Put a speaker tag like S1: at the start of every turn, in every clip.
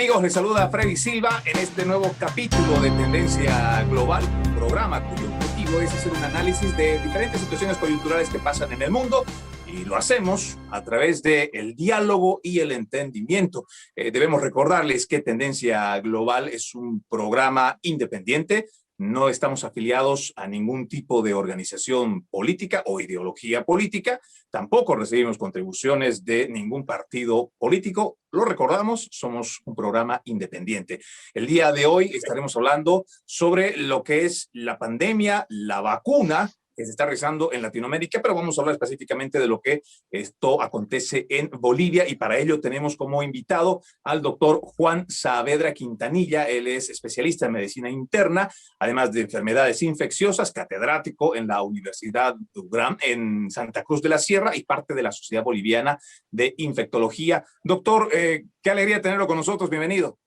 S1: amigos? Les saluda Freddy Silva en este nuevo capítulo de Tendencia Global, un programa cuyo objetivo es hacer un análisis de diferentes situaciones coyunturales que pasan en el mundo y lo hacemos a través del diálogo y el entendimiento. Debemos recordarles que Tendencia Global es un programa independiente. No estamos afiliados a ningún tipo de organización política o ideología política. Tampoco recibimos contribuciones de ningún partido político. Lo recordamos, somos un programa independiente. El día de hoy estaremos hablando sobre lo que es la pandemia, la vacuna que se está realizando en Latinoamérica, pero vamos a hablar específicamente de lo que esto acontece en Bolivia y para ello tenemos como invitado al doctor Juan Saavedra Quintanilla. Él es especialista en medicina interna, además de enfermedades infecciosas, catedrático en la Universidad UGRAM en Santa Cruz de la Sierra y parte de la Sociedad Boliviana de Infectología. Doctor, qué alegría tenerlo con nosotros. Bienvenido.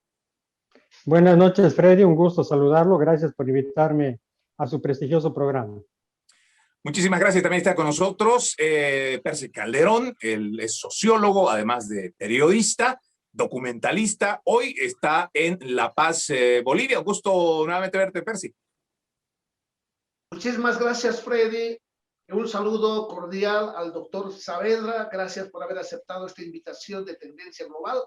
S2: Buenas noches, Freddy. Un gusto saludarlo. Gracias por invitarme a su prestigioso programa.
S1: Muchísimas gracias. También está con nosotros Percy Calderón. Él es sociólogo, además de periodista, documentalista. Hoy está en La Paz, Bolivia. Un gusto nuevamente verte, Percy.
S3: Muchísimas gracias, Freddy. Un saludo cordial al doctor Saavedra. Gracias por haber aceptado esta invitación de Tendencia Global.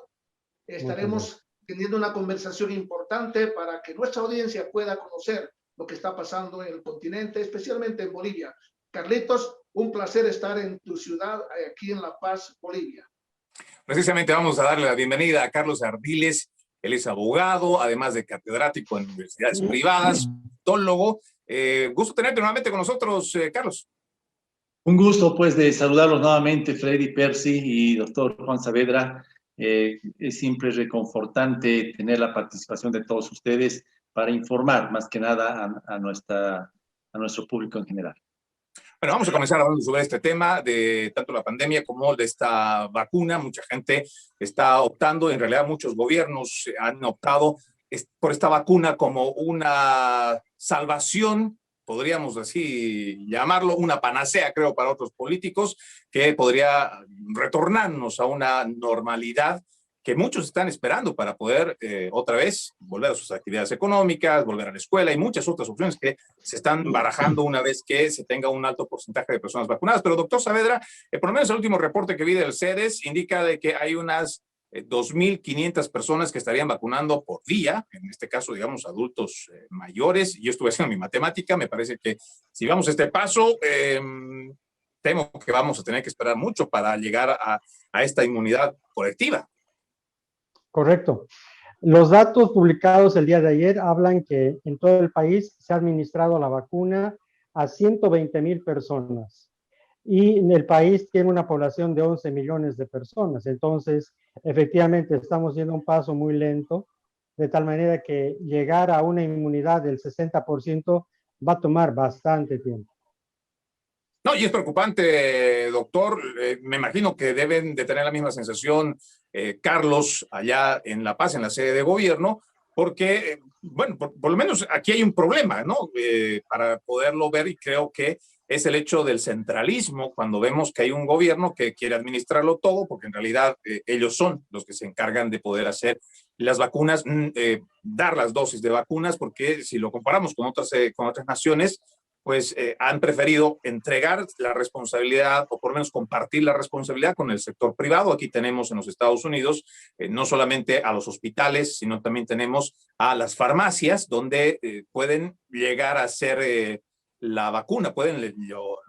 S3: Estaremos teniendo una conversación importante para que nuestra audiencia pueda conocer lo que está pasando en el continente, especialmente en Bolivia. Carlitos, un placer estar en tu ciudad, aquí en La Paz, Bolivia.
S1: Precisamente vamos a darle la bienvenida a Carlos Ardiles. Él es abogado, además de catedrático en universidades privadas, politólogo. Gusto tenerte nuevamente con nosotros, Carlos.
S4: Un gusto, pues, de saludarlos nuevamente, Freddy, Percy y doctor Juan Saavedra. Es siempre reconfortante tener la participación de todos ustedes para informar más que nada a nuestro público en general.
S1: Bueno, vamos a comenzar hablando sobre este tema de tanto la pandemia como de esta vacuna. Mucha gente está optando, en realidad muchos gobiernos han optado por esta vacuna como una salvación, podríamos así llamarlo, una panacea, creo, para otros políticos, que podría retornarnos a una normalidad que muchos están esperando para poder otra vez volver a sus actividades económicas, volver a la escuela y muchas otras opciones que se están barajando una vez que se tenga un alto porcentaje de personas vacunadas. Pero doctor Saavedra, por lo menos el último reporte que vi del CEDES indica de que hay unas 2.500 personas que estarían vacunando por día, en este caso, digamos, adultos mayores. Yo estuve haciendo mi matemática, me parece que si vamos a este paso, temo que vamos a tener que esperar mucho para llegar a esta inmunidad colectiva.
S2: Correcto. Los datos publicados el día de ayer hablan que en todo el país se ha administrado la vacuna a 120,000 personas y el país tiene una población de 11 millones de personas. Entonces, efectivamente, estamos yendo un paso muy lento, de tal manera que llegar a una inmunidad del 60% va a tomar bastante tiempo.
S1: No, y es preocupante, doctor. Me imagino que deben de tener la misma sensación, Carlos, allá en La Paz, en la sede de gobierno, porque, bueno, por lo menos aquí hay un problema, ¿no? Para poderlo ver, y creo que es el hecho del centralismo, cuando vemos que hay un gobierno que quiere administrarlo todo, porque en realidad ellos son los que se encargan de poder hacer las vacunas, dar las dosis de vacunas, porque si lo comparamos con otras naciones, pues han preferido entregar la responsabilidad o por lo menos compartir la responsabilidad con el sector privado. Aquí tenemos en los Estados Unidos no solamente a los hospitales, sino también tenemos a las farmacias donde pueden llegar a hacer la vacuna, pueden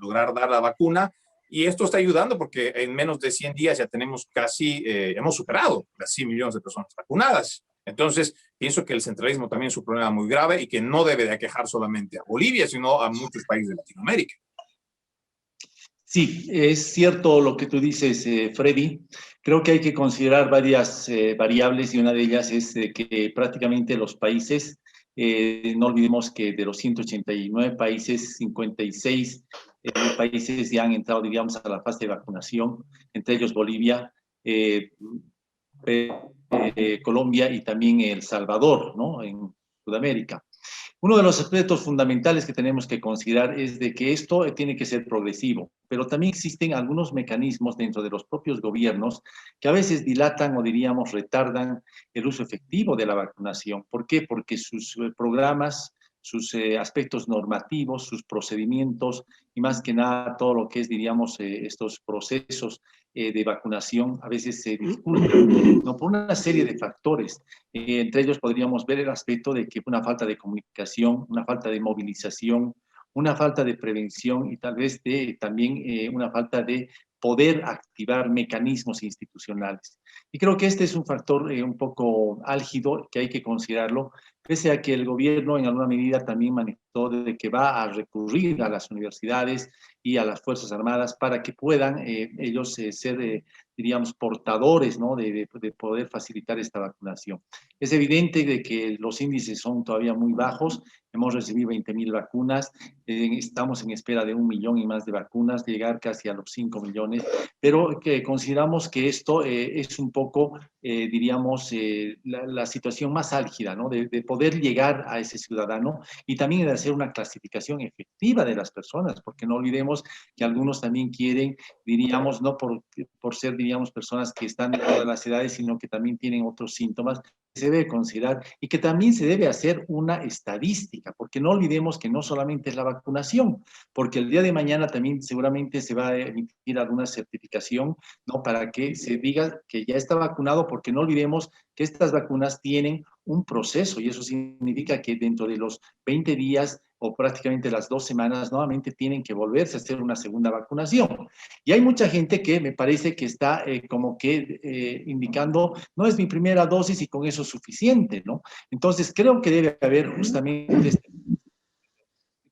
S1: lograr dar la vacuna. Y esto está ayudando porque en menos de 100 días ya tenemos casi, hemos superado las 100 millones de personas vacunadas. Entonces, pienso que el centralismo también es un problema muy grave y que no debe de aquejar solamente a Bolivia, sino a muchos países de Latinoamérica.
S4: Sí, es cierto lo que tú dices, Freddy. Creo que hay que considerar varias variables y una de ellas es que prácticamente los países, no olvidemos que de los 189 países, 56 países ya han entrado, digamos, a la fase de vacunación, entre ellos Bolivia, Colombia y también El Salvador, ¿no? En Sudamérica. Uno de los aspectos fundamentales que tenemos que considerar es de que esto tiene que ser progresivo, pero también existen algunos mecanismos dentro de los propios gobiernos que a veces dilatan o diríamos retardan el uso efectivo de la vacunación. ¿Por qué? Porque sus programas, sus aspectos normativos, sus procedimientos y más que nada todo lo que es, diríamos, estos procesos de vacunación a veces se dificultan, ¿no? Por una serie de factores. Entre ellos podríamos ver el aspecto de que una falta de comunicación, una falta de movilización, una falta de prevención y tal vez también una falta de poder activar mecanismos institucionales. Y creo que este es un factor un poco álgido que hay que considerarlo, pese a que el gobierno en alguna medida también manifestó de que va a recurrir a las universidades y a las Fuerzas Armadas para que puedan ellos ser, diríamos, portadores, ¿no? de poder facilitar esta vacunación. Es evidente de que los índices son todavía muy bajos, hemos recibido 20,000 vacunas, estamos en espera de 1 millón y más de vacunas, de llegar casi a los 5 millones, pero que consideramos que esto es un poco, diríamos, la situación más álgida, ¿no? De poder llegar a ese ciudadano y también de hacer una clasificación efectiva de las personas, porque no olvidemos que algunos también quieren, diríamos, no por ser, diríamos, personas que están de todas las edades, sino que también tienen otros síntomas, se debe considerar y que también se debe hacer una estadística, porque no olvidemos que no solamente es la vacunación, porque el día de mañana también seguramente se va a emitir alguna certificación, ¿no? Para que se diga que ya está vacunado, porque no olvidemos que estas vacunas tienen un proceso y eso significa que dentro de los 20 días o prácticamente las 2 semanas nuevamente tienen que volverse a hacer una segunda vacunación. Y hay mucha gente que me parece que está como que indicando, no es mi primera dosis y con eso es suficiente, ¿no? Entonces creo que debe haber justamente este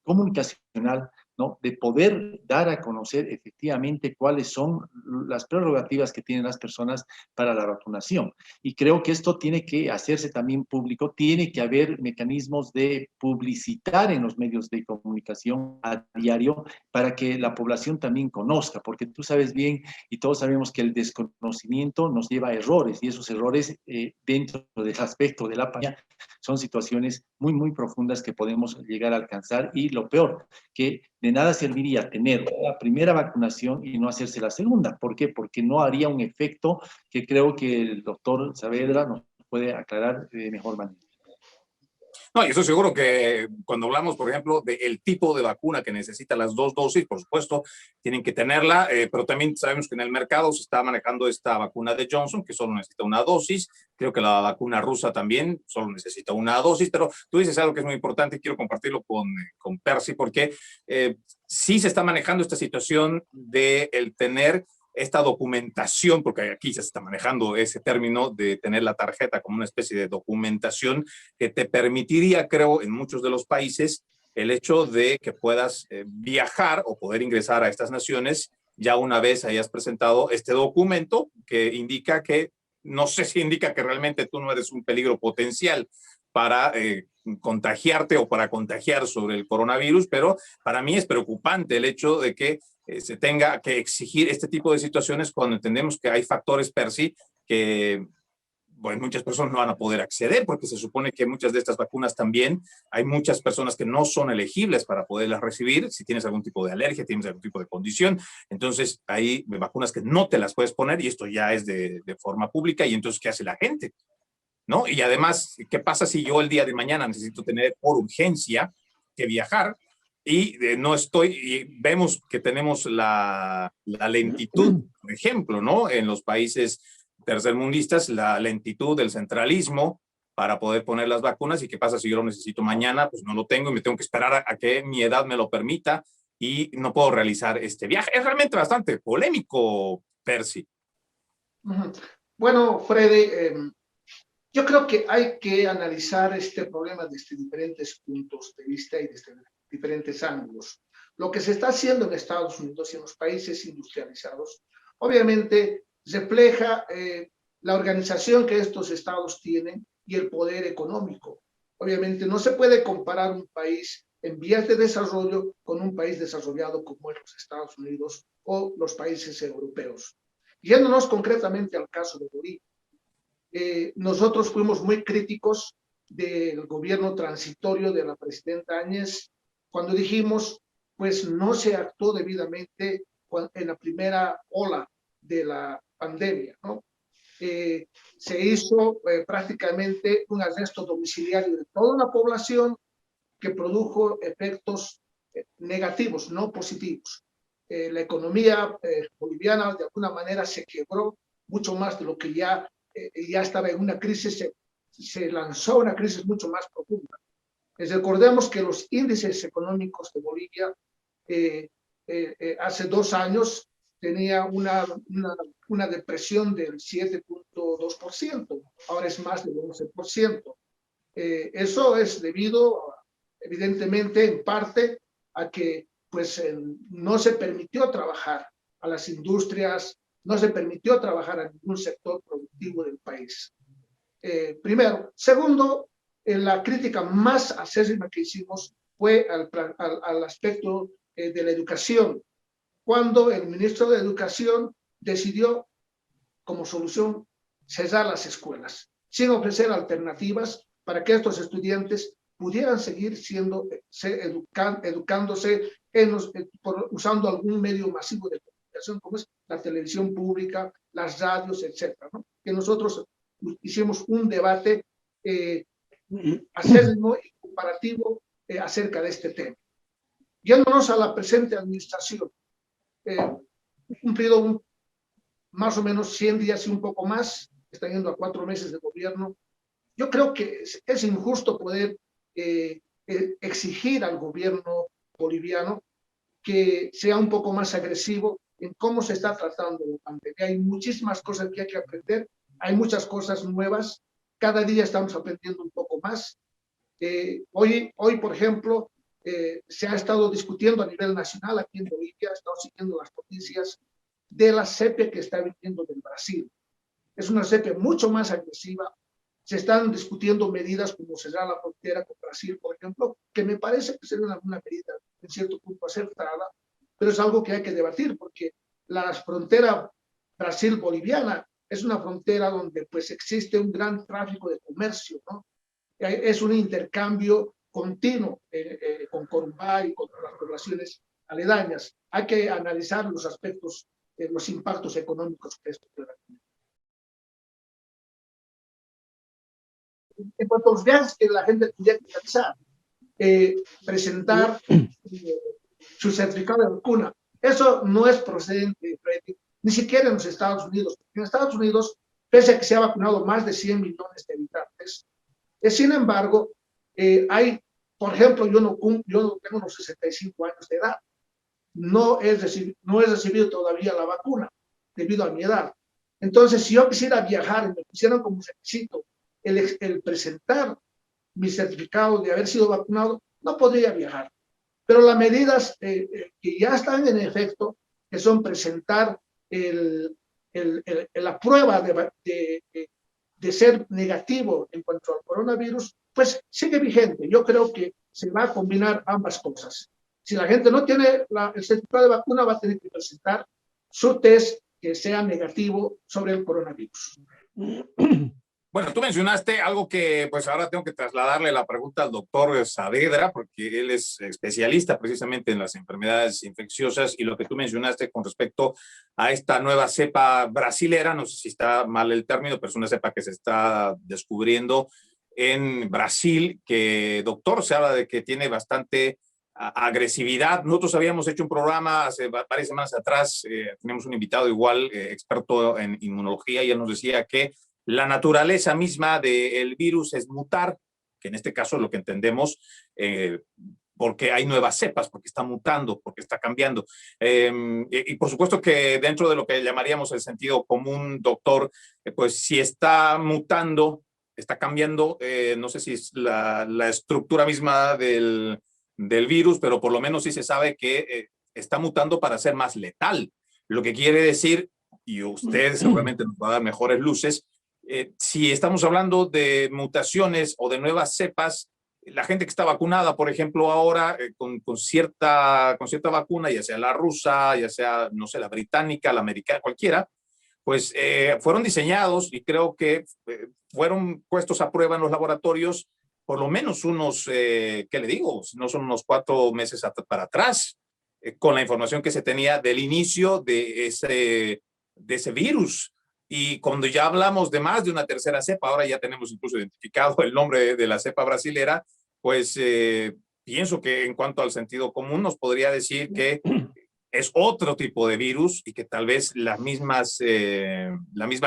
S4: comunicacional, ¿no? De poder dar a conocer efectivamente cuáles son las prerrogativas que tienen las personas para la vacunación. Y creo que esto tiene que hacerse también público, tiene que haber mecanismos de publicitar en los medios de comunicación a diario para que la población también conozca, porque tú sabes bien y todos sabemos que el desconocimiento nos lleva a errores y esos errores dentro del aspecto de la pandemia son situaciones muy, muy profundas que podemos llegar a alcanzar y lo peor, que de nada serviría tener la primera vacunación y no hacerse la segunda. ¿Por qué? Porque no haría un efecto que creo que el doctor Saavedra nos puede aclarar de mejor manera.
S1: No, y estoy seguro que cuando hablamos, por ejemplo, del tipo de vacuna que necesita las 2 dosis, por supuesto, tienen que tenerla, pero también sabemos que en el mercado se está manejando esta vacuna de Johnson, que solo necesita una dosis. Creo que la vacuna rusa también solo necesita una dosis, pero tú dices algo que es muy importante y quiero compartirlo con Percy, porque sí se está manejando esta situación de el tener esta documentación, porque aquí se está manejando ese término de tener la tarjeta como una especie de documentación que te permitiría, creo, en muchos de los países, el hecho de que puedas viajar o poder ingresar a estas naciones ya una vez hayas presentado este documento que indica que, no sé si indica que realmente tú no eres un peligro potencial para contagiarte o para contagiar sobre el coronavirus, pero para mí es preocupante el hecho de que se tenga que exigir este tipo de situaciones cuando entendemos que hay factores per sí que bueno, muchas personas no van a poder acceder porque se supone que muchas de estas vacunas también hay muchas personas que no son elegibles para poderlas recibir. Si tienes algún tipo de alergia, tienes algún tipo de condición, entonces hay vacunas que no te las puedes poner y esto ya es de forma pública y entonces ¿qué hace la gente? ¿No? Y además, ¿qué pasa si yo el día de mañana necesito tener por urgencia que viajar y no estoy, y vemos que tenemos la lentitud, por ejemplo, ¿no? En los países tercermundistas, la lentitud del centralismo para poder poner las vacunas y qué pasa si yo lo necesito mañana, pues no lo tengo y me tengo que esperar a que mi edad me lo permita y no puedo realizar este viaje. Es realmente bastante polémico, Percy.
S3: Bueno, Freddy, yo creo que hay que analizar este problema desde diferentes puntos de vista y desde diferentes ángulos. Lo que se está haciendo en Estados Unidos y en los países industrializados, obviamente refleja la organización que estos estados tienen y el poder económico. Obviamente no se puede comparar un país en vías de desarrollo con un país desarrollado como es los Estados Unidos o los países europeos. Yéndonos concretamente al caso de Bolivia. Nosotros fuimos muy críticos del gobierno transitorio de la presidenta Áñez, cuando dijimos, pues no se actuó debidamente en la primera ola de la pandemia, ¿no? Se hizo prácticamente un arresto domiciliario de toda la población que produjo efectos negativos, no positivos. La economía boliviana de alguna manera se quebró mucho más de lo que ya estaba en una crisis, se lanzó a una crisis mucho más profunda. Recordemos que los índices económicos de Bolivia hace 2 años tenía una depresión del 7.2%, ahora es más del 11%. Eso es debido, evidentemente, en parte a que pues, no se permitió trabajar a las industrias, no se permitió trabajar a ningún sector productivo del país. Primero. Segundo, la crítica más acérrima que hicimos fue al aspecto de la educación, cuando el ministro de Educación decidió como solución cerrar las escuelas, sin ofrecer alternativas para que estos estudiantes pudieran seguir educándose usando algún medio masivo de comunicación, como es la televisión pública, las radios, etcétera, ¿no? Que nosotros hicimos un debate acérrimo y comparativo acerca de este tema. Yéndonos a la presente administración, cumplido más o menos 100 días y un poco más, está yendo a 4 meses de gobierno. Yo creo que es injusto poder exigir al gobierno boliviano que sea un poco más agresivo en cómo se está tratando la pandemia. Hay muchísimas cosas que hay que aprender, hay muchas cosas nuevas, cada día estamos aprendiendo un poco más. Hoy, por ejemplo, se ha estado discutiendo a nivel nacional aquí en Bolivia, he estado siguiendo las noticias de la cepa que está viniendo del Brasil. Es una cepa mucho más agresiva. Se están discutiendo medidas como cerrar la frontera con Brasil, por ejemplo, que me parece que sería una medida en cierto punto acertada, pero es algo que hay que debatir porque la frontera Brasil-boliviana es una frontera donde pues existe un gran tráfico de comercio, ¿no? Es un intercambio continuo con Corumbá y con las poblaciones aledañas. Hay que analizar los aspectos, los impactos económicos que esto puede tener. En cuanto a los viajes que la gente tendría que realizar, presentar su certificado de vacuna, eso no es procedente, Freddy, ni siquiera en los Estados Unidos. En Estados Unidos, pese a que se ha vacunado más de 100 millones de habitantes, sin embargo, por ejemplo, yo no tengo los 65 años de edad, no he recibido todavía la vacuna debido a mi edad. Entonces, si yo quisiera viajar y me pusieran como requisito el presentar mi certificado de haber sido vacunado, no podría viajar. Pero las medidas que ya están en efecto, que son presentar la prueba de ser negativo en cuanto al coronavirus, pues sigue vigente. Yo creo que se va a combinar ambas cosas. Si la gente no tiene el certificado de vacuna, va a tener que presentar su test que sea negativo sobre el coronavirus.
S1: Bueno, tú mencionaste algo que pues ahora tengo que trasladarle la pregunta al doctor Saavedra, porque él es especialista precisamente en las enfermedades infecciosas, y lo que tú mencionaste con respecto a esta nueva cepa brasilera, no sé si está mal el término, pero es una cepa que se está descubriendo en Brasil, que, doctor, se habla de que tiene bastante agresividad. Nosotros habíamos hecho un programa hace varias semanas atrás, tenemos un invitado igual, experto en inmunología, y él nos decía que la naturaleza misma del virus es mutar, que en este caso es lo que entendemos, porque hay nuevas cepas, porque está mutando, porque está cambiando. Y por supuesto que dentro de lo que llamaríamos el sentido común, doctor, pues si está mutando, está cambiando, no sé si es la estructura misma del virus, pero por lo menos sí se sabe que está mutando para ser más letal. Lo que quiere decir, y usted seguramente nos va a dar mejores luces, si estamos hablando de mutaciones o de nuevas cepas, la gente que está vacunada, por ejemplo, ahora con cierta vacuna, ya sea la rusa, ya sea, no sé, la británica, la americana, cualquiera, pues fueron diseñados y creo que fueron puestos a prueba en los laboratorios por lo menos unos, ¿qué le digo? No son unos 4 meses para atrás, con la información que se tenía del inicio de ese virus. Y cuando ya hablamos de más de una tercera cepa, ahora ya tenemos incluso identificado el nombre de la cepa brasilera, pues pienso que en cuanto al sentido común nos podría decir que es otro tipo de virus y que tal vez la misma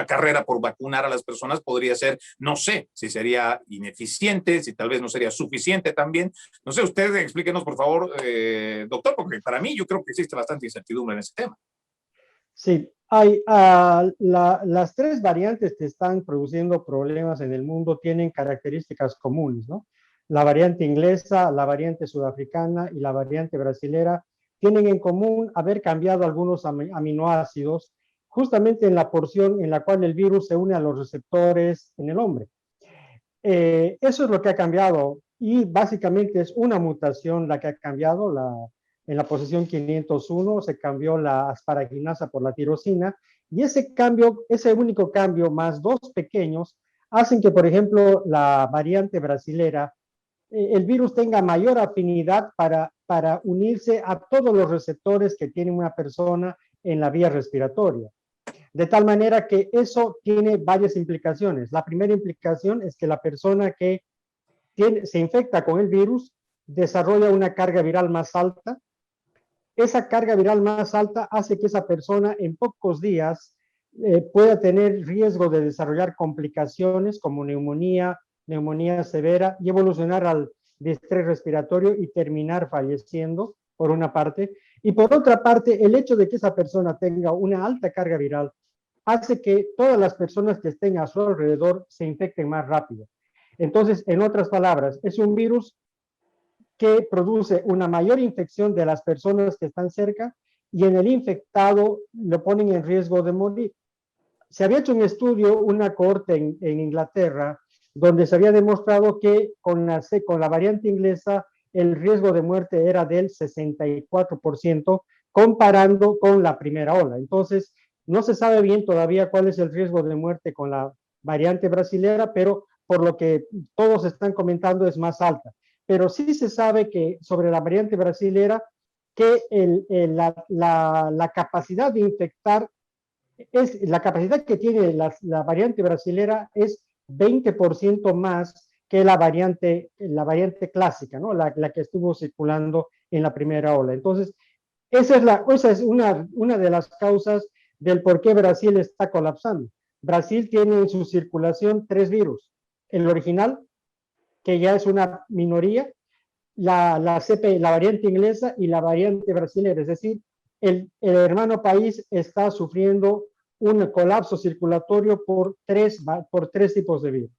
S1: carrera por vacunar a las personas podría ser, no sé, si sería ineficiente, si tal vez no sería suficiente también. No sé, usted explíquenos, por favor, doctor, porque para mí yo creo que existe bastante incertidumbre en ese tema.
S2: Sí, hay, las 3 variantes que están produciendo problemas en el mundo tienen características comunes, ¿no? La variante inglesa, la variante sudafricana y la variante brasilera tienen en común haber cambiado algunos aminoácidos justamente en la porción en la cual el virus se une a los receptores en el hombre. Eso es lo que ha cambiado y básicamente es una mutación la que ha cambiado. En la posición 501 se cambió la asparaginasa por la tirosina y ese cambio, ese único cambio más 2 pequeños hacen que, por ejemplo, la variante brasilera, el virus tenga mayor afinidad para unirse a todos los receptores que tiene una persona en la vía respiratoria. De tal manera que eso tiene varias implicaciones. La primera implicación es que la persona que se infecta con el virus desarrolla una carga viral más alta. Esa carga viral más alta hace que esa persona en pocos días pueda tener riesgo de desarrollar complicaciones como neumonía severa y evolucionar al distrés respiratorio y terminar falleciendo, por una parte. Y por otra parte, el hecho de que esa persona tenga una alta carga viral hace que todas las personas que estén a su alrededor se infecten más rápido. Entonces, en otras palabras, es un virus que produce una mayor infección de las personas que están cerca y en el infectado lo ponen en riesgo de morir. Se había hecho un estudio, una cohorte en Inglaterra, donde se había demostrado que con la variante inglesa el riesgo de muerte era del 64%, comparando con la primera ola. Entonces, no se sabe bien todavía cuál es el riesgo de muerte con la variante brasilera, pero por lo que todos están comentando es más alta. Pero sí se sabe que sobre la variante brasilera, que la capacidad de infectar, la capacidad que tiene la variante brasilera es 20% más que la variante clásica, ¿no? La que estuvo circulando en la primera ola. Entonces, esa es una de las causas del por qué Brasil está colapsando. Brasil tiene en su circulación 3 virus. El original, que ya es una minoría, la variante inglesa y la variante brasilera. Es decir, el hermano país está sufriendo un colapso circulatorio por tres tipos de virus.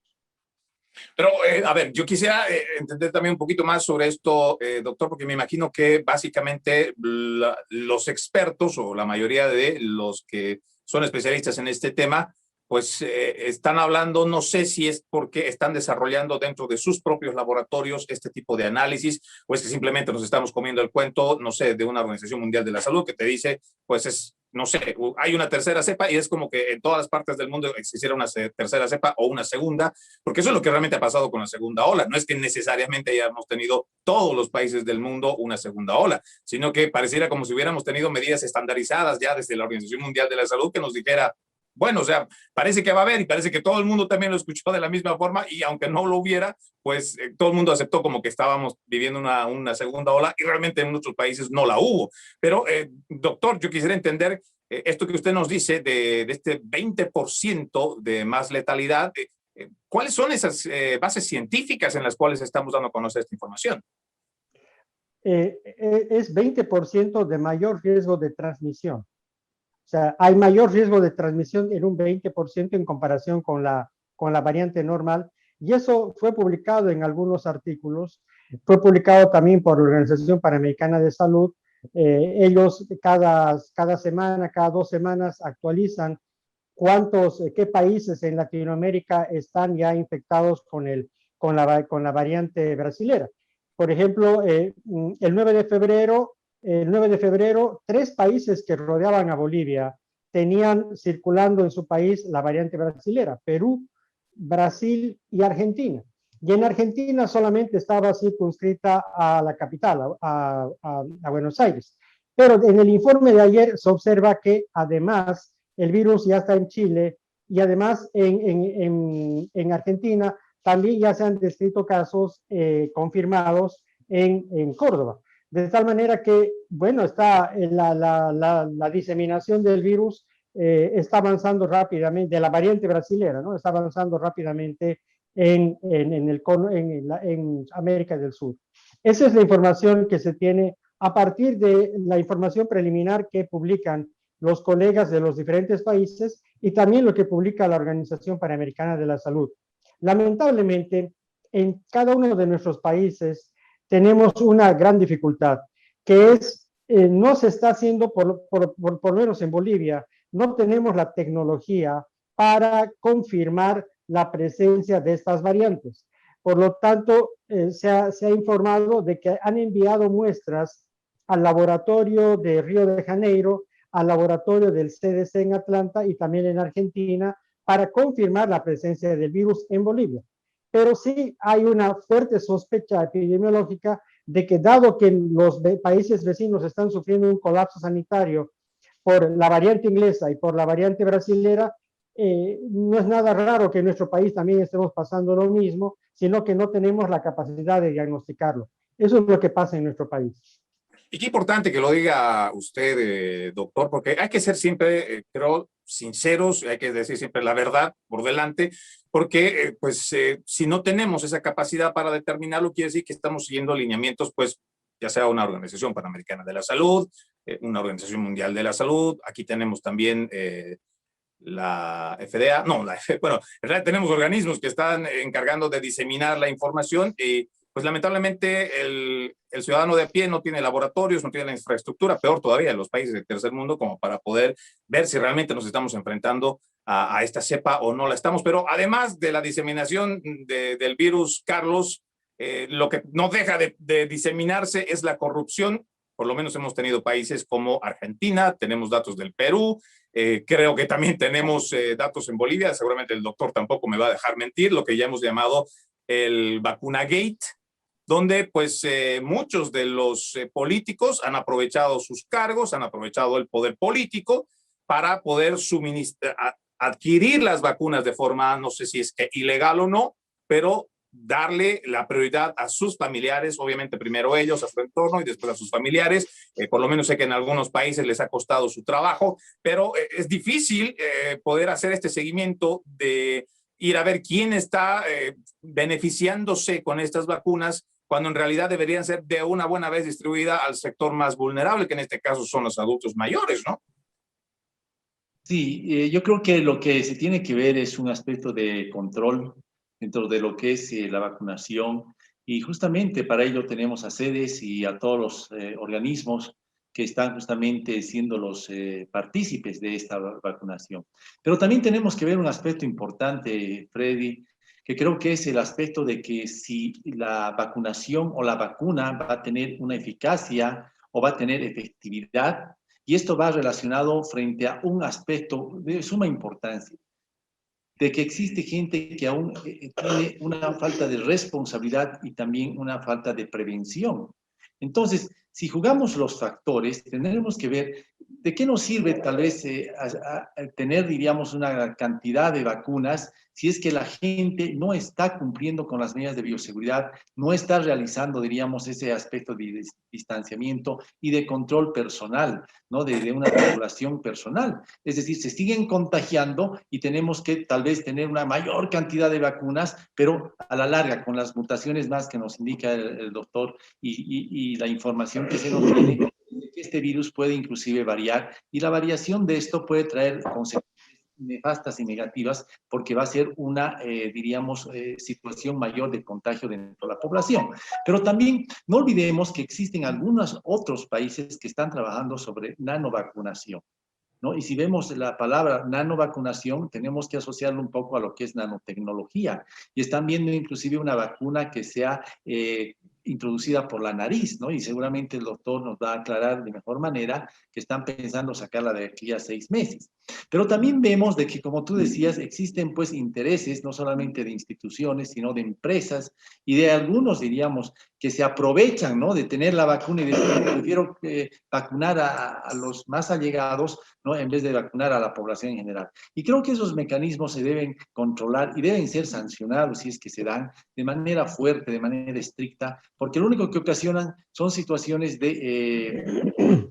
S1: Pero, a ver, yo quisiera entender también un poquito más sobre esto, doctor, porque me imagino que básicamente los expertos o la mayoría de los que son especialistas en este tema, pues están hablando, no sé si es porque están desarrollando dentro de sus propios laboratorios este tipo de análisis, o es que simplemente nos estamos comiendo el cuento, no sé, de una Organización Mundial de la Salud que te dice, pues es, no sé, hay una tercera cepa y es como que en todas las partes del mundo existiera una tercera cepa o una segunda, porque eso es lo que realmente ha pasado con la segunda ola. No es que necesariamente hayamos tenido todos los países del mundo una segunda ola, sino que pareciera como si hubiéramos tenido medidas estandarizadas ya desde la Organización Mundial de la Salud que nos dijera, bueno, o sea, parece que va a haber y parece que todo el mundo también lo escuchó de la misma forma y aunque no lo hubiera, pues todo el mundo aceptó como que estábamos viviendo una segunda ola y realmente en muchos países no la hubo. Pero, doctor, yo quisiera entender esto que usted nos dice de este 20% de más letalidad. ¿Cuáles son esas bases científicas en las cuales estamos dando a conocer esta información?
S2: Es 20% de mayor riesgo de transmisión. O sea, hay mayor riesgo de transmisión en un 20% en comparación con la variante normal. Y eso fue publicado en algunos artículos. Fue publicado también por la Organización Panamericana de Salud. Ellos cada semana, cada 2 semanas actualizan qué países en Latinoamérica están ya infectados con la variante brasilera. Por ejemplo, el 9 de febrero, 3 países que rodeaban a Bolivia, tenían circulando en su país la variante brasilera, Perú, Brasil y Argentina. Y en Argentina solamente estaba circunscrita a la capital, a Buenos Aires. Pero en el informe de ayer se observa que además el virus ya está en Chile y además en Argentina también ya se han descrito casos confirmados en Córdoba. De tal manera que, bueno, está la diseminación del virus está avanzando rápidamente, de la variante brasilera, ¿no? Está avanzando rápidamente en América del Sur. Esa es la información que se tiene a partir de la información preliminar que publican los colegas de los diferentes países y también lo que publica la Organización Panamericana de la Salud. Lamentablemente, en cada uno de nuestros países tenemos una gran dificultad, que es, no se está haciendo, por lo menos en Bolivia, no tenemos la tecnología para confirmar la presencia de estas variantes. Por lo tanto, se ha informado de que han enviado muestras al laboratorio de Río de Janeiro, al laboratorio del CDC en Atlanta y también en Argentina para confirmar la presencia del virus en Bolivia. Pero sí hay una fuerte sospecha epidemiológica de que dado que los países vecinos están sufriendo un colapso sanitario por la variante inglesa y por la variante brasilera, no es nada raro que en nuestro país también estemos pasando lo mismo, sino que no tenemos la capacidad de diagnosticarlo. Eso es lo que pasa en nuestro país.
S1: Y qué importante que lo diga usted, doctor, porque hay que ser siempre, creo, sinceros, hay que decir siempre la verdad por delante, porque si no tenemos esa capacidad para determinarlo, quiere decir que estamos siguiendo alineamientos, pues, ya sea una Organización Panamericana de la Salud, una Organización Mundial de la Salud, aquí tenemos también la FDA, no, bueno, en realidad tenemos organismos que están encargando de diseminar la información y pues lamentablemente el ciudadano de a pie no tiene laboratorios, no tiene la infraestructura, peor todavía en los países del tercer mundo, como para poder ver si realmente nos estamos enfrentando a esta cepa o no la estamos. Pero además de la diseminación del virus, Carlos, lo que no deja de diseminarse es la corrupción. Por lo menos hemos tenido países como Argentina, tenemos datos del Perú, creo que también tenemos datos en Bolivia, seguramente el doctor tampoco me va a dejar mentir, lo que ya hemos llamado el vacunagate, donde pues muchos de los políticos han aprovechado sus cargos, han aprovechado el poder político para poder adquirir las vacunas de forma, no sé si es que ilegal o no, pero darle la prioridad a sus familiares, obviamente primero ellos, a su entorno y después a sus familiares. Por lo menos sé que en algunos países les ha costado su trabajo, pero es difícil poder hacer este seguimiento de ir a ver quién está beneficiándose con estas vacunas, cuando en realidad deberían ser de una buena vez distribuidas al sector más vulnerable, que en este caso son los adultos mayores, ¿no?
S4: Sí, yo creo que lo que se tiene que ver es un aspecto de control dentro de lo que es la vacunación, y justamente para ello tenemos a CEDES y a todos los organismos que están justamente siendo los partícipes de esta vacunación. Pero también tenemos que ver un aspecto importante, Freddy, que creo que es el aspecto de que si la vacunación o la vacuna va a tener una eficacia o va a tener efectividad, y esto va relacionado frente a un aspecto de suma importancia, de que existe gente que aún tiene una falta de responsabilidad y también una falta de prevención. Entonces, si jugamos los factores, tendremos que ver de qué nos sirve tal vez tener, diríamos, una cantidad de vacunas si es que la gente no está cumpliendo con las medidas de bioseguridad, no está realizando, diríamos, ese aspecto de distanciamiento y de control personal, ¿no? De una población personal. Es decir, se siguen contagiando y tenemos que tal vez tener una mayor cantidad de vacunas, pero a la larga, con las mutaciones más que nos indica el doctor y la información que se nos tiene, este virus puede inclusive variar, y la variación de esto puede traer consecuencias nefastas y negativas, porque va a ser una, diríamos, situación mayor de contagio dentro de la población. Pero también no olvidemos que existen algunos otros países que están trabajando sobre nanovacunación, ¿no? Y si vemos la palabra nanovacunación, tenemos que asociarlo un poco a lo que es nanotecnología. Y están viendo inclusive una vacuna que sea introducida por la nariz, ¿no? Y seguramente el doctor nos va a aclarar de mejor manera que están pensando sacarla de aquí a 6 meses. Pero también vemos de que, como tú decías, existen pues intereses no solamente de instituciones, sino de empresas y de algunos, diríamos, que se aprovechan, ¿no? De tener la vacuna y decir, prefiero vacunar a los más allegados, ¿no? En vez de vacunar a la población en general. Y creo que esos mecanismos se deben controlar y deben ser sancionados si es que se dan de manera fuerte, de manera estricta, porque lo único que ocasionan son situaciones de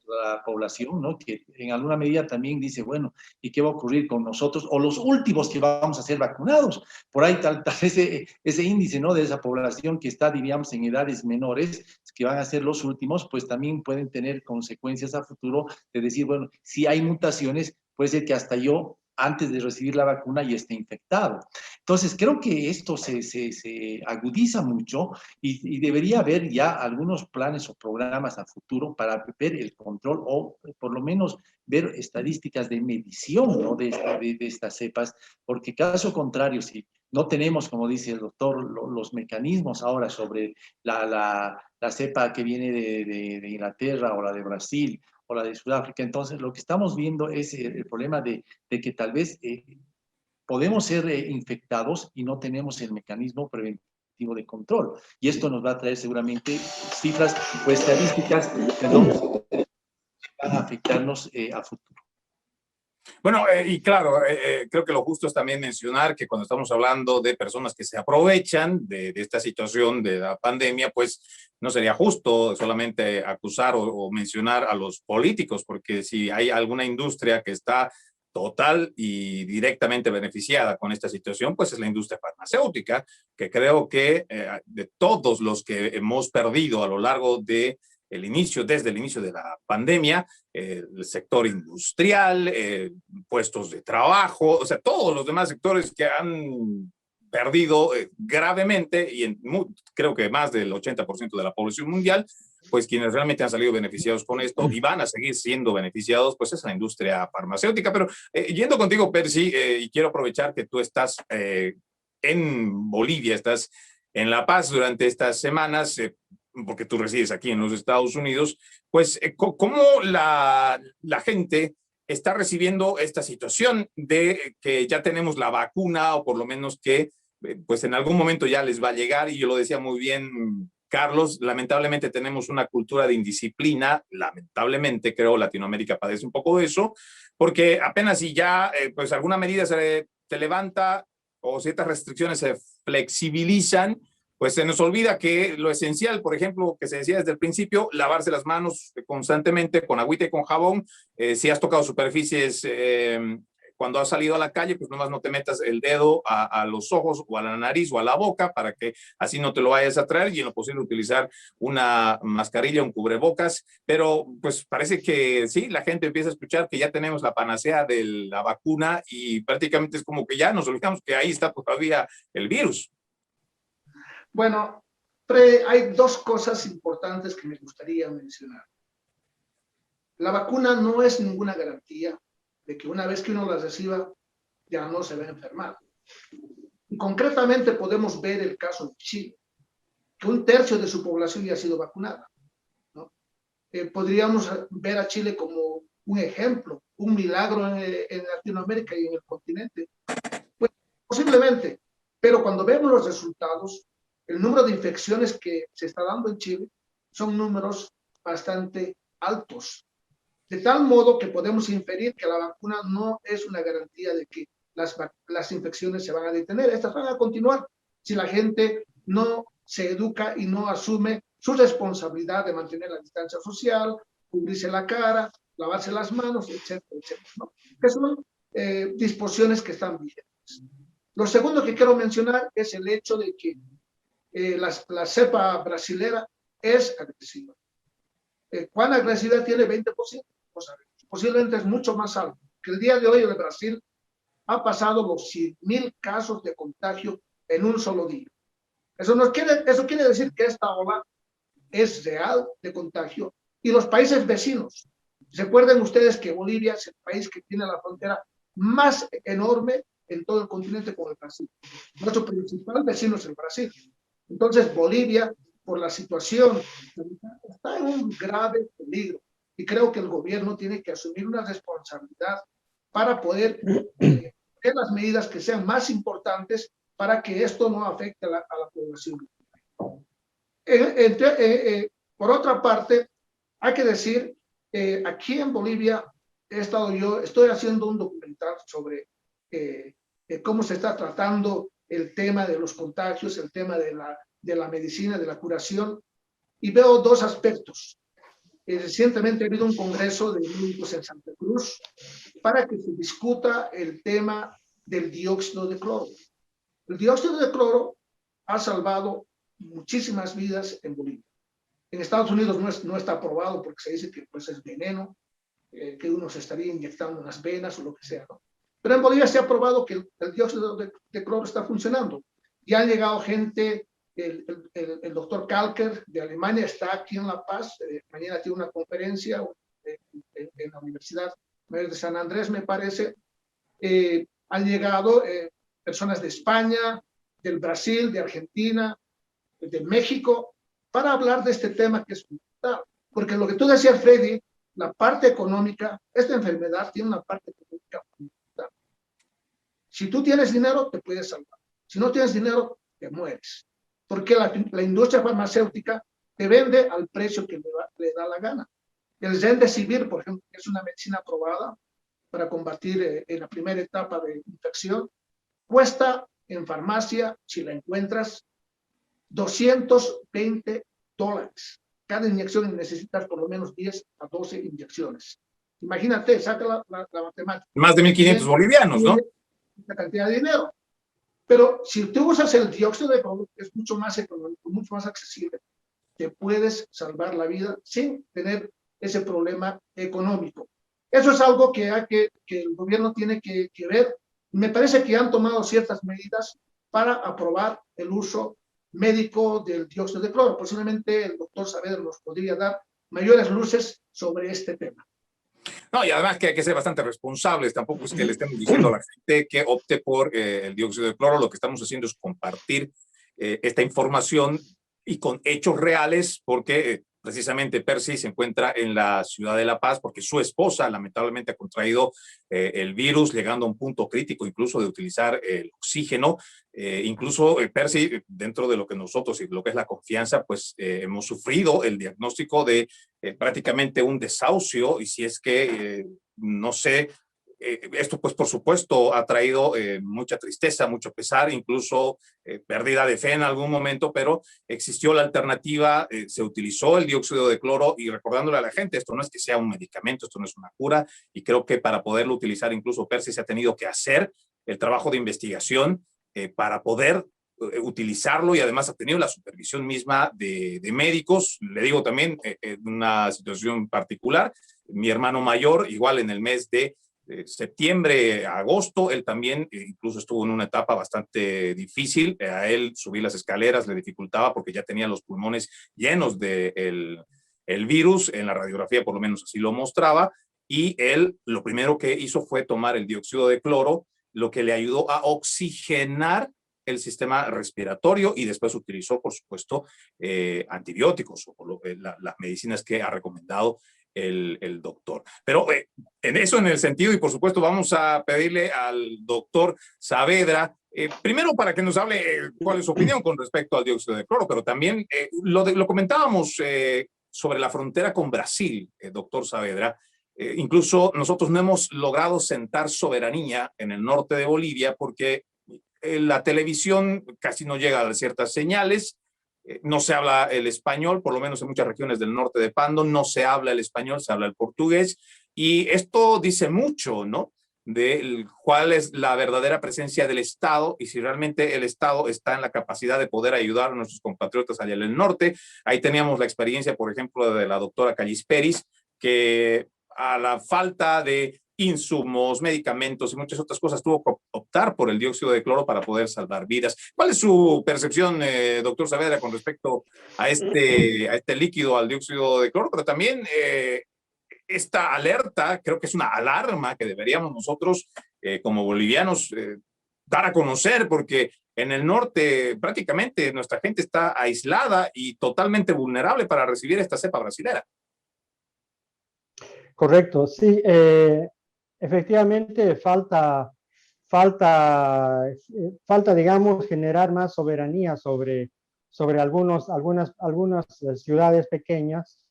S4: la población, ¿no? Que en alguna medida también dice, bueno, ¿y qué va a ocurrir con nosotros? O los últimos que vamos a ser vacunados. Por ahí tal ese índice, ¿no? De esa población que está, diríamos, en edades menores, que van a ser los últimos, pues también pueden tener consecuencias a futuro de decir, bueno, si hay mutaciones, puede ser que hasta yo, antes de recibir la vacuna, ya esté infectado. Entonces, creo que esto se agudiza mucho y debería haber ya algunos planes o programas a futuro para ver el control o por lo menos ver estadísticas de medición, ¿no? de estas cepas, porque caso contrario, si no tenemos, como dice el doctor, los mecanismos ahora sobre la cepa que viene de Inglaterra o la de Brasil o la de Sudáfrica, entonces lo que estamos viendo es el problema de que tal vez podemos ser infectados y no tenemos el mecanismo preventivo de control. Y esto nos va a traer seguramente cifras o estadísticas que van a afectarnos a futuro.
S1: Bueno, y claro, creo que lo justo es también mencionar que cuando estamos hablando de personas que se aprovechan de esta situación de la pandemia, pues no sería justo solamente acusar o mencionar a los políticos, porque si hay alguna industria que está total y directamente beneficiada con esta situación, pues es la industria farmacéutica, que creo que de todos los que hemos perdido a lo largo de desde el inicio de la pandemia, el sector industrial, puestos de trabajo, o sea, todos los demás sectores que han perdido gravemente y creo que más del 80% de la población mundial, pues quienes realmente han salido beneficiados con esto y van a seguir siendo beneficiados, pues es la industria farmacéutica. Pero yendo contigo, Percy, y quiero aprovechar que tú estás en Bolivia, estás en La Paz durante estas semanas, porque tú resides aquí en los Estados Unidos, pues ¿cómo la gente está recibiendo esta situación de que ya tenemos la vacuna o por lo menos que pues en algún momento ya les va a llegar? Y yo lo decía muy bien Carlos, lamentablemente tenemos una cultura de indisciplina, lamentablemente creo Latinoamérica padece un poco de eso, porque apenas si ya pues alguna medida se levanta o ciertas restricciones se flexibilizan, pues se nos olvida que lo esencial, por ejemplo, que se decía desde el principio, lavarse las manos constantemente con agüita y con jabón. Si has tocado superficies cuando has salido a la calle, pues nomás no te metas el dedo a los ojos o a la nariz o a la boca para que así no te lo vayas a traer y en lo posible utilizar una mascarilla, un cubrebocas. Pero pues parece que sí, la gente empieza a escuchar que ya tenemos la panacea de la vacuna y prácticamente es como que ya nos olvidamos que ahí está todavía el virus.
S3: Bueno, hay dos cosas importantes que me gustaría mencionar. La vacuna no es ninguna garantía de que una vez que uno la reciba, ya no se va a enfermar. Y concretamente podemos ver el caso de Chile, que 1/3 de su población ya ha sido vacunada, ¿no? Podríamos ver a Chile como un ejemplo, un milagro en Latinoamérica y en el continente. Pues, posiblemente, pero cuando vemos los resultados, el número de infecciones que se está dando en Chile son números bastante altos. De tal modo que podemos inferir que la vacuna no es una garantía de que las infecciones se van a detener. Estas van a continuar si la gente no se educa y no asume su responsabilidad de mantener la distancia social, cubrirse la cara, lavarse las manos, etcétera, etcétera, ¿no? Que son disposiciones que están vigentes. Lo segundo que quiero mencionar es el hecho de que la cepa brasilera es agresiva. ¿Cuán agresiva tiene? 20%. O sea, posiblemente es mucho más alto. Que el día de hoy en Brasil ha pasado los 100,000 casos de contagio en un solo día. Eso quiere decir que esta ola es real de contagio. Y los países vecinos. Recuerden ustedes que Bolivia es el país que tiene la frontera más enorme en todo el continente con el Brasil. Nuestro principal vecino es el Brasil. Entonces, Bolivia por la situación, está en un grave peligro. Y creo que el gobierno tiene que asumir una responsabilidad para poder tener las medidas que sean más importantes para que esto no afecte a la población. Por otra parte, hay que decir, aquí en Bolivia estoy haciendo un documental sobre cómo se está tratando el tema de los contagios, el tema de la medicina, de la curación, y veo dos aspectos. Recientemente ha habido un congreso de médicos en Santa Cruz para que se discuta el tema del dióxido de cloro. El dióxido de cloro ha salvado muchísimas vidas en Bolivia. En Estados Unidos no está aprobado porque se dice que pues, es veneno, que uno se estaría inyectando en las venas o lo que sea, ¿no? Pero en Bolivia se ha probado que el dióxido de cloro está funcionando. Y han llegado gente, el doctor Kalker de Alemania está aquí en La Paz, mañana tiene una conferencia en la Universidad Mayor de San Andrés, me parece. Han llegado personas de España, del Brasil, de Argentina, de México, para hablar de este tema que es fundamental. Porque lo que tú decías, Freddy, la parte económica, esta enfermedad tiene una parte económica fundamental. Si tú tienes dinero, te puedes salvar. Si no tienes dinero, te mueres. Porque la industria farmacéutica te vende al precio que le da la gana. El Remdesivir, por ejemplo, que es una medicina aprobada para combatir en la primera etapa de infección, cuesta en farmacia, si la encuentras, $220. Cada inyección necesitas por lo menos 10 a 12 inyecciones. Imagínate, saca la matemática.
S1: Más de 1.500 bolivianos, ¿no?
S3: La cantidad de dinero. Pero si tú usas el dióxido de cloro, que es mucho más económico, mucho más accesible, te puedes salvar la vida sin tener ese problema económico. Eso es algo que el gobierno tiene que ver. Me parece que han tomado ciertas medidas para aprobar el uso médico del dióxido de cloro. Posiblemente el doctor Saavedra nos podría dar mayores luces sobre este tema.
S1: No, y además que hay que ser bastante responsables. Tampoco es que le estemos diciendo a la gente que opte por el dióxido de cloro. Lo que estamos haciendo es compartir esta información y con hechos reales, porque precisamente Percy se encuentra en la ciudad de La Paz porque su esposa lamentablemente ha contraído el virus, llegando a un punto crítico incluso de utilizar el oxígeno. Incluso Percy, dentro de lo que nosotros y lo que es la confianza, pues hemos sufrido el diagnóstico de prácticamente un desahucio, y si es que, no sé, esto pues por supuesto ha traído mucha tristeza, mucho pesar, incluso pérdida de fe en algún momento, pero existió la alternativa, se utilizó el dióxido de cloro, y recordándole a la gente, esto no es que sea un medicamento, esto no es una cura, y creo que para poderlo utilizar incluso Percy se ha tenido que hacer el trabajo de investigación para poder utilizarlo, y además ha tenido la supervisión misma de médicos. Le digo también una situación particular, mi hermano mayor, igual en el mes de septiembre, agosto, él también incluso estuvo en una etapa bastante difícil. A él subir las escaleras le dificultaba porque ya tenía los pulmones llenos de el virus, en la radiografía por lo menos así lo mostraba, y él lo primero que hizo fue tomar el dióxido de cloro, lo que le ayudó a oxigenar el sistema respiratorio, y después utilizó, por supuesto, antibióticos o las medicinas que ha recomendado el doctor. Pero en eso, en el sentido, y por supuesto vamos a pedirle al doctor Saavedra, primero para que nos hable cuál es su opinión con respecto al dióxido de cloro, pero también lo comentábamos sobre la frontera con Brasil, doctor Saavedra. Incluso nosotros no hemos logrado sentar soberanía en el norte de Bolivia porque la televisión casi no llega a ciertas señales, no se habla el español, por lo menos en muchas regiones del norte de Pando no se habla el español, se habla el portugués, y esto dice mucho, ¿no?, de cuál es la verdadera presencia del Estado y si realmente el Estado está en la capacidad de poder ayudar a nuestros compatriotas allá en el norte. Ahí teníamos la experiencia, por ejemplo, de la doctora Callisperis, que a la falta de insumos, medicamentos y muchas otras cosas tuvo que optar por el dióxido de cloro para poder salvar vidas. ¿Cuál es su percepción, doctor Saavedra, con respecto a este líquido, al dióxido de cloro? Pero también esta alerta, creo que es una alarma que deberíamos nosotros como bolivianos dar a conocer, porque En el norte prácticamente nuestra gente está aislada y totalmente vulnerable para recibir esta cepa brasilera.
S2: Correcto, sí, efectivamente falta, digamos, generar más soberanía sobre algunas ciudades pequeñas,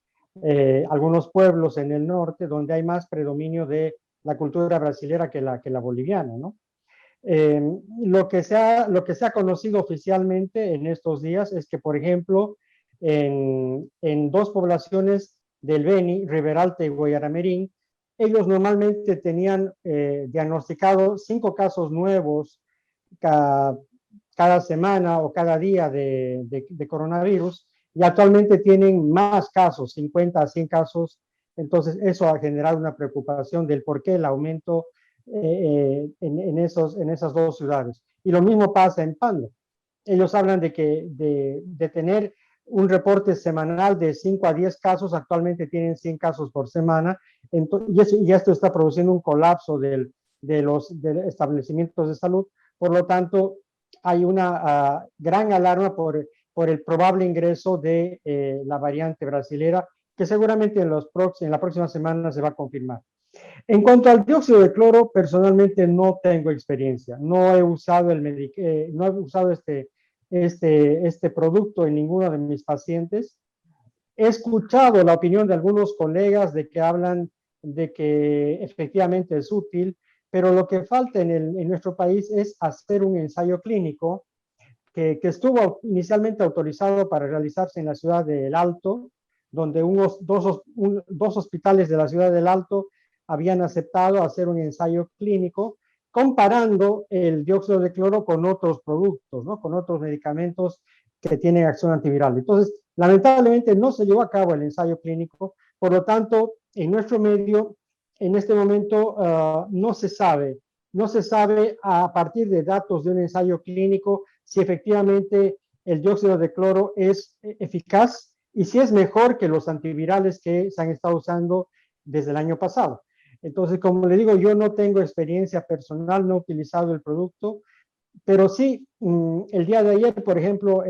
S2: algunos pueblos en el norte donde hay más predominio de la cultura brasilera que la boliviana, ¿no? Lo que se ha conocido oficialmente en estos días es que, por ejemplo, en dos poblaciones del Beni, Riberalta y Guayaramerín, ellos normalmente tenían diagnosticado 5 casos nuevos cada semana o cada día de coronavirus, y actualmente tienen más casos, 50 a 100 casos. Entonces eso ha generado una preocupación del por qué el aumento en esas dos ciudades. Y lo mismo pasa en Pando. Ellos hablan de tener un reporte semanal de 5 a 10 casos, actualmente tienen 100 casos por semana, y esto está produciendo un colapso de los establecimientos de salud. Por lo tanto, hay una gran alarma por el probable ingreso de la variante brasilera, que seguramente en la próxima semana se va a confirmar. En cuanto al dióxido de cloro, personalmente no tengo experiencia. No he usado este producto en ninguno de mis pacientes. He escuchado la opinión de algunos colegas de que hablan de que efectivamente es útil, pero lo que falta en nuestro país es hacer un ensayo clínico que estuvo inicialmente autorizado para realizarse en la ciudad de El Alto, donde dos hospitales de la ciudad del Alto habían aceptado hacer un ensayo clínico comparando el dióxido de cloro con otros productos, ¿no? Con otros medicamentos que tienen acción antiviral. Entonces, lamentablemente no se llevó a cabo el ensayo clínico, por lo tanto, en nuestro medio, en este momento, no se sabe a partir de datos de un ensayo clínico si efectivamente el dióxido de cloro es eficaz y si es mejor que los antivirales que se han estado usando desde el año pasado. Entonces, como le digo, yo no tengo experiencia personal, no he utilizado el producto, pero sí, el día de ayer, por ejemplo,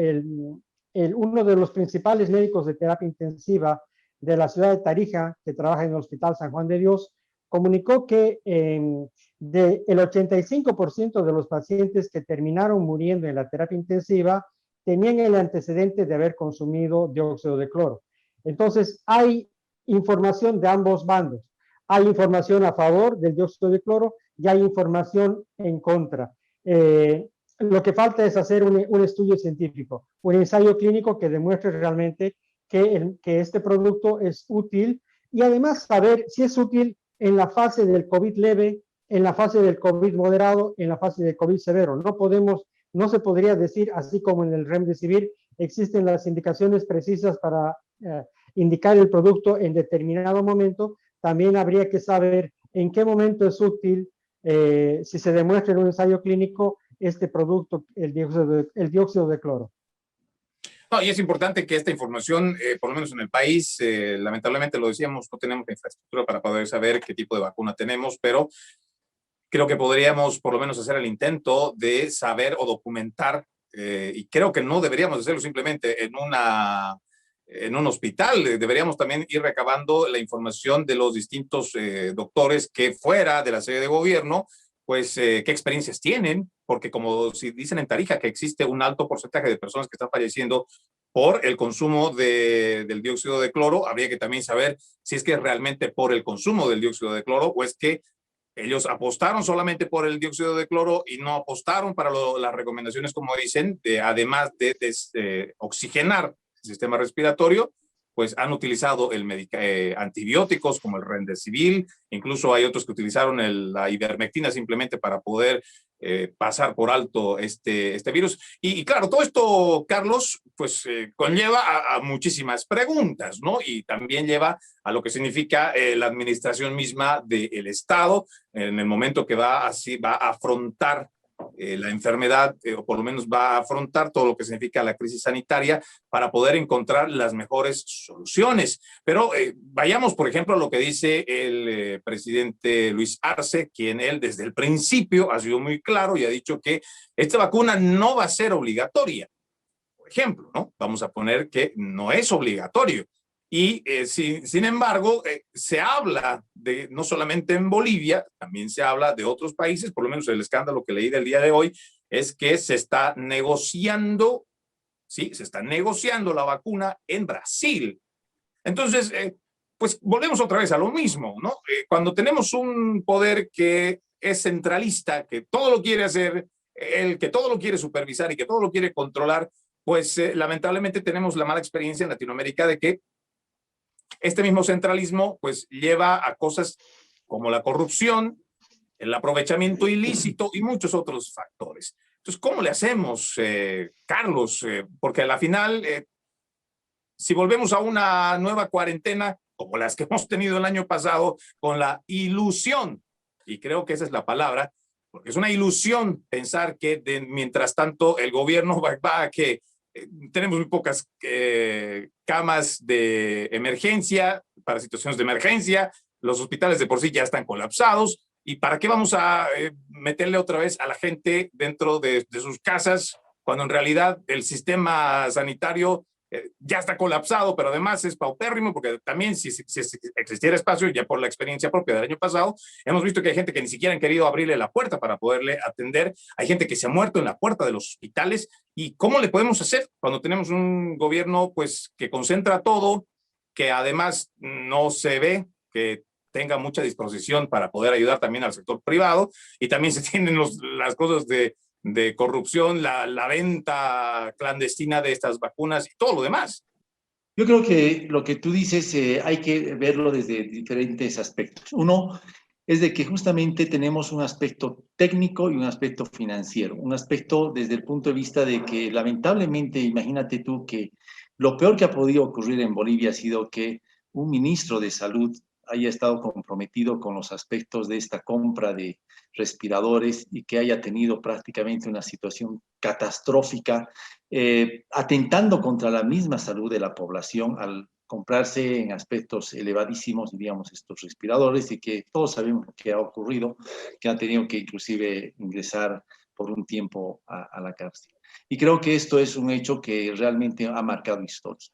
S2: uno de los principales médicos de terapia intensiva de la ciudad de Tarija, que trabaja en el Hospital San Juan de Dios, comunicó que el 85% de los pacientes que terminaron muriendo en la terapia intensiva tenían el antecedente de haber consumido dióxido de cloro. Entonces, hay información de ambos bandos. Hay información a favor del dióxido de cloro y hay información en contra. Lo que falta es hacer un estudio científico, un ensayo clínico que demuestre realmente que este producto es útil, y además saber si es útil en la fase del COVID leve, en la fase del COVID moderado, en la fase del COVID severo. No se podría decir, así como en el Remdesivir existen las indicaciones precisas para indicar el producto en determinado momento, también habría que saber en qué momento es útil, si se demuestra en un ensayo clínico, este producto, el dióxido de cloro.
S1: No, y es importante que esta información, por lo menos en el país, lamentablemente lo decíamos, no tenemos la infraestructura para poder saber qué tipo de vacuna tenemos, pero creo que podríamos por lo menos hacer el intento de saber o documentar, y creo que no deberíamos hacerlo simplemente en un hospital, deberíamos también ir recabando la información de los distintos doctores que fuera de la sede de gobierno, pues qué experiencias tienen, porque como si dicen en Tarija que existe un alto porcentaje de personas que están falleciendo por el consumo del dióxido de cloro, habría que también saber si es que es realmente por el consumo del dióxido de cloro o es que ellos apostaron solamente por el dióxido de cloro y no apostaron para las recomendaciones, como dicen, además de oxigenar el sistema respiratorio, pues han utilizado antibióticos como el Remdesivir, incluso hay otros que utilizaron la ivermectina simplemente para poder pasar por alto este virus. Y claro, todo esto, Carlos, pues conlleva a muchísimas preguntas, ¿no? Y también lleva a lo que significa la administración misma del Estado en el momento que va a afrontar la enfermedad, o por lo menos va a afrontar todo lo que significa la crisis sanitaria para poder encontrar las mejores soluciones. Pero vayamos, por ejemplo, a lo que dice el presidente Luis Arce, quien él desde el principio ha sido muy claro y ha dicho que esta vacuna no va a ser obligatoria. Por ejemplo, ¿no? Vamos a poner que no es obligatorio. Y sin embargo, se habla de, no solamente en Bolivia, también se habla de otros países, por lo menos el escándalo que leí del día de hoy, es que se está negociando, sí, se está negociando la vacuna en Brasil. Entonces, pues volvemos otra vez a lo mismo, ¿no? Cuando tenemos un poder que es centralista, que todo lo quiere hacer, el que todo lo quiere supervisar y que todo lo quiere controlar, pues lamentablemente tenemos la mala experiencia en Latinoamérica de que este mismo centralismo pues lleva a cosas como la corrupción, el aprovechamiento ilícito y muchos otros factores. Entonces, ¿cómo le hacemos, Carlos? Porque a la final, si volvemos a una nueva cuarentena, como las que hemos tenido el año pasado, con la ilusión, y creo que esa es la palabra, porque es una ilusión pensar que mientras tanto el gobierno va a que tenemos muy pocas camas de emergencia para situaciones de emergencia, los hospitales de por sí ya están colapsados, ¿y para qué vamos a meterle otra vez a la gente dentro de sus casas cuando en realidad el sistema sanitario ya está colapsado, pero además es paupérrimo, porque también si existiera espacio, ya por la experiencia propia del año pasado, hemos visto que hay gente que ni siquiera han querido abrirle la puerta para poderle atender, hay gente que se ha muerto en la puerta de los hospitales, ¿y cómo le podemos hacer cuando tenemos un gobierno pues que concentra todo, que además no se ve que tenga mucha disposición para poder ayudar también al sector privado, y también se tienen las cosas de corrupción, la venta clandestina de estas vacunas y todo lo demás?
S4: Yo creo que lo que tú dices hay que verlo desde diferentes aspectos. Uno es de que justamente tenemos un aspecto técnico y un aspecto financiero. Un aspecto desde el punto de vista de que lamentablemente, imagínate tú que lo peor que ha podido ocurrir en Bolivia ha sido que un ministro de salud haya estado comprometido con los aspectos de esta compra de respiradores y que haya tenido prácticamente una situación catastrófica, atentando contra la misma salud de la población al comprarse en aspectos elevadísimos, diríamos, estos respiradores, y que todos sabemos lo que ha ocurrido, que han tenido que inclusive ingresar por un tiempo a la cárcel. Y creo que esto es un hecho que realmente ha marcado historia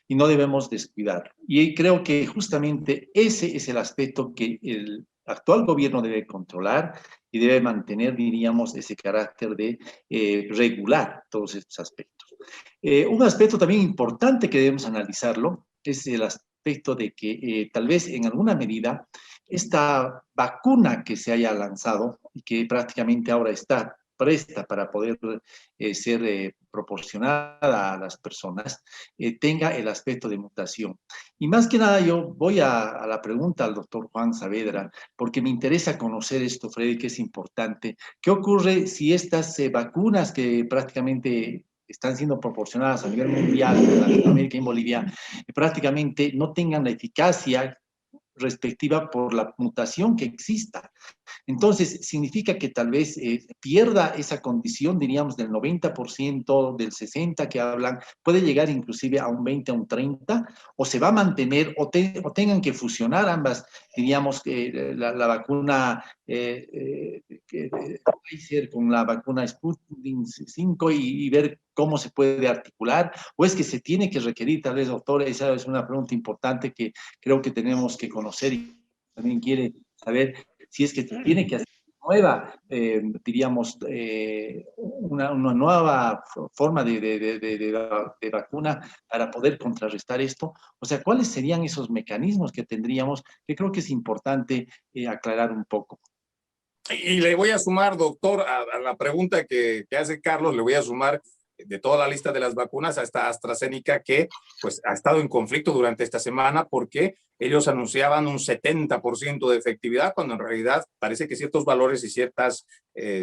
S4: y no debemos descuidar. Y creo que justamente ese es el aspecto que el actual gobierno debe controlar y debe mantener, diríamos, ese carácter de regular todos estos aspectos. Un aspecto también importante que debemos analizarlo es el aspecto de que tal vez en alguna medida esta vacuna que se haya lanzado y que prácticamente ahora está presta para poder ser proporcionada a las personas, tenga el aspecto de mutación. Y más que nada yo voy a la pregunta al doctor Juan Saavedra, porque me interesa conocer esto, Freddy, que es importante. ¿Qué ocurre si estas vacunas que prácticamente están siendo proporcionadas a nivel mundial en Latinoamérica y en Bolivia, prácticamente no tengan la eficacia respectiva por la mutación que exista? Entonces, significa que tal vez pierda esa condición, diríamos, del 90%, del 60% que hablan, puede llegar inclusive a un 20, a un 30%, o se va a mantener, o tengan que fusionar ambas, diríamos, la vacuna Pfizer con la vacuna Sputnik 5 y ver cómo se puede articular, o es que se tiene que requerir, tal vez, doctora, esa es una pregunta importante que creo que tenemos que conocer y también quiere saber si es que se tiene que hacer nueva, diríamos, una nueva forma de vacuna para poder contrarrestar esto. O sea, ¿cuáles serían esos mecanismos que tendríamos? Que creo que es importante aclarar un poco.
S1: Y le voy a sumar, doctor, a la pregunta que hace Carlos, le voy a sumar de toda la lista de las vacunas a esta AstraZeneca que pues ha estado en conflicto durante esta semana porque ellos anunciaban un 70% de efectividad cuando en realidad parece que ciertos valores y ciertas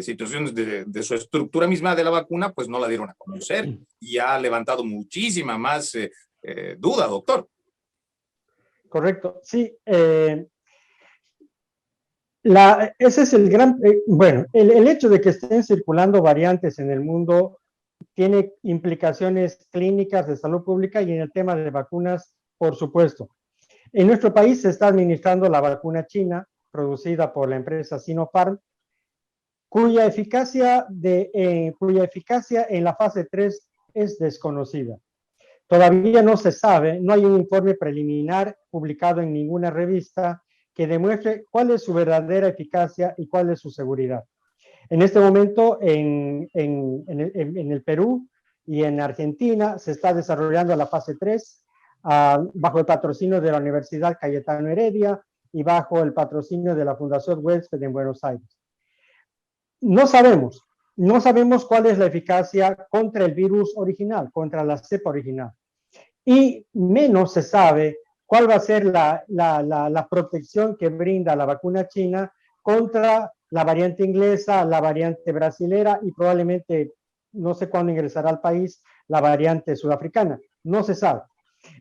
S1: situaciones de su estructura misma de la vacuna pues no la dieron a conocer y ha levantado muchísima más duda, doctor.
S2: Correcto, sí. Ese es el gran, bueno, el hecho de que estén circulando variantes en el mundo tiene implicaciones clínicas de salud pública y en el tema de vacunas, por supuesto. En nuestro país se está administrando la vacuna china, producida por la empresa Sinopharm, cuya eficacia en la fase 3 es desconocida. Todavía no se sabe, no hay un informe preliminar publicado en ninguna revista que demuestre cuál es su verdadera eficacia y cuál es su seguridad. En este momento, en el Perú y en Argentina, se está desarrollando la fase 3 bajo el patrocinio de la Universidad Cayetano Heredia y bajo el patrocinio de la Fundación Wellspred en Buenos Aires. No sabemos cuál es la eficacia contra el virus original, contra la cepa original. Y menos se sabe cuál va a ser la protección que brinda la vacuna china contra la variante inglesa, la variante brasilera y probablemente, no sé cuándo ingresará al país, la variante sudafricana. No se sabe.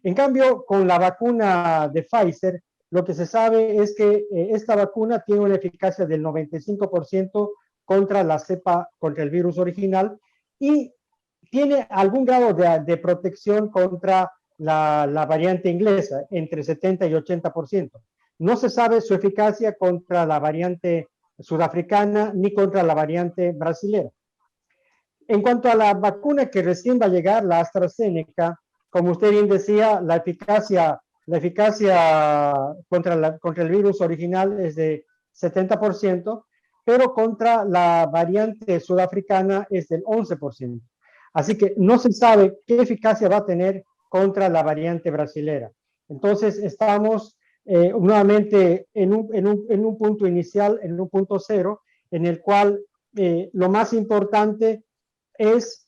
S2: En cambio, con la vacuna de Pfizer, lo que se sabe es que esta vacuna tiene una eficacia del 95% contra la cepa, contra el virus original, y tiene algún grado de protección contra la variante inglesa, entre 70 y 80%. No se sabe su eficacia contra la variante sudafricana ni contra la variante brasilera. En cuanto a la vacuna que recién va a llegar, la AstraZeneca, como usted bien decía, la eficacia contra el virus original es de 70%, pero contra la variante sudafricana es del 11%. Así que no se sabe qué eficacia va a tener contra la variante brasilera. Entonces estamos nuevamente en un punto inicial, en un punto cero, en el cual lo más importante es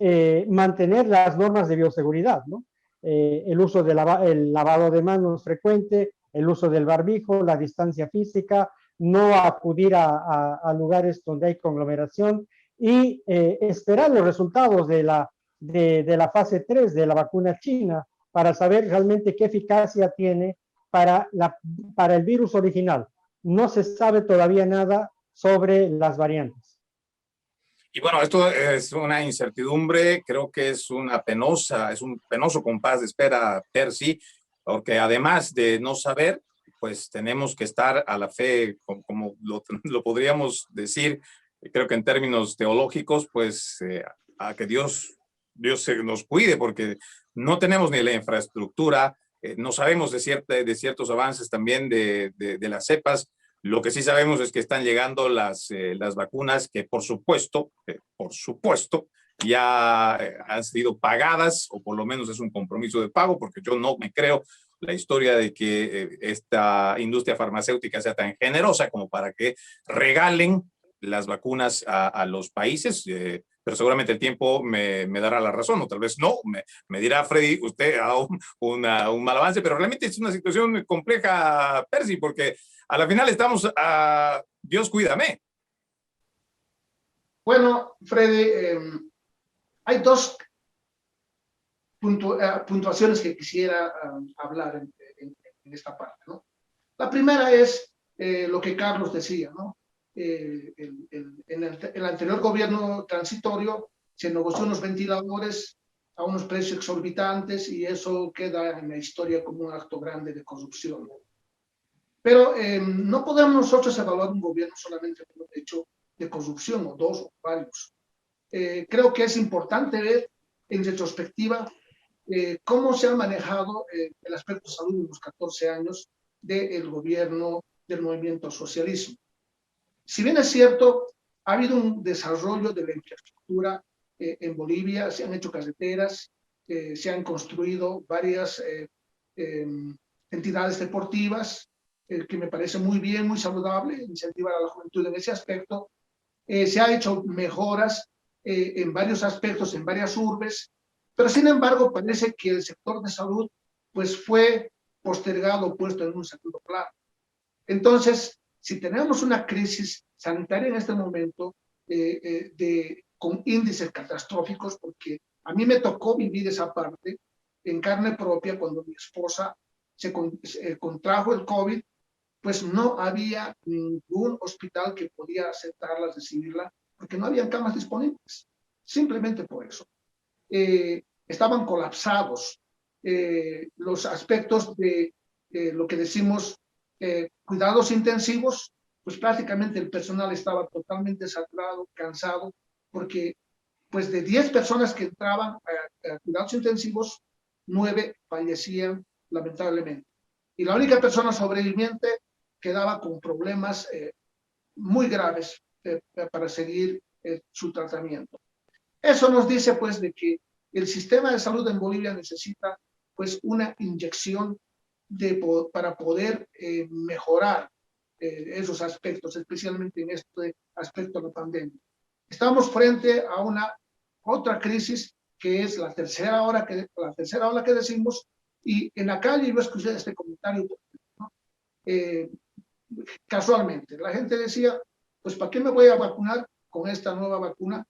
S2: mantener las normas de bioseguridad, ¿no? El uso del lavado de manos frecuente, el uso del barbijo, la distancia física, no acudir a lugares donde hay conglomeración y esperar los resultados de la fase 3 de la vacuna china para saber realmente qué eficacia tiene para el virus original. No se sabe todavía nada sobre las variantes.
S1: Y bueno, esto es una incertidumbre, creo que es un penoso compás de espera, Percy, porque además de no saber, pues tenemos que estar a la fe, como lo podríamos decir, creo que en términos teológicos, pues a que Dios se nos cuide, porque no tenemos ni la infraestructura, no sabemos de ciertos avances también de las cepas. Lo que sí sabemos es que están llegando las vacunas que, por supuesto, ya han sido pagadas, o por lo menos es un compromiso de pago, porque yo no me creo la historia de que esta industria farmacéutica sea tan generosa como para que regalen las vacunas a los países, pero seguramente el tiempo me dará la razón, o tal vez no, me dirá Freddy, usted ha dado un mal avance, pero realmente es una situación compleja, Percy, porque a la final estamos a Dios cuídame.
S3: Bueno, Freddy, hay dos puntuaciones que quisiera hablar en esta parte, ¿no? La primera es lo que Carlos decía, ¿no? En el anterior gobierno transitorio se negoció unos ventiladores a unos precios exorbitantes y eso queda en la historia como un acto grande de corrupción. Pero no podemos nosotros evaluar un gobierno solamente por un hecho de corrupción, o dos, o varios. Creo que es importante ver en retrospectiva cómo se ha manejado el aspecto de salud en los 14 años del gobierno del movimiento socialismo. Si bien es cierto, ha habido un desarrollo de la infraestructura en Bolivia, se han hecho carreteras, se han construido varias entidades deportivas, que me parece muy bien, muy saludable, incentivar a la juventud en ese aspecto. Se ha hecho mejoras en varios aspectos, en varias urbes, pero sin embargo parece que el sector de salud pues fue postergado, puesto en un segundo plano. Entonces, si tenemos una crisis sanitaria en este momento con índices catastróficos, porque a mí me tocó vivir esa parte en carne propia cuando mi esposa se contrajo el COVID pues no había ningún hospital que podía aceptarla, recibirla, porque no habían camas disponibles, simplemente por eso. Estaban colapsados los aspectos de lo que decimos cuidados intensivos, pues prácticamente el personal estaba totalmente saturado, cansado, porque pues de 10 personas que entraban a cuidados intensivos, 9 fallecían lamentablemente. Y la única persona sobreviviente quedaba con problemas muy graves para seguir su tratamiento. Eso nos dice pues de que el sistema de salud en Bolivia necesita pues una inyección para poder mejorar esos aspectos, especialmente en este aspecto de la pandemia. Estamos frente a una otra crisis que es la tercera ola que decimos, y en la calle yo escuché este comentario, ¿no? Casualmente, la gente decía, pues ¿para qué me voy a vacunar con esta nueva vacuna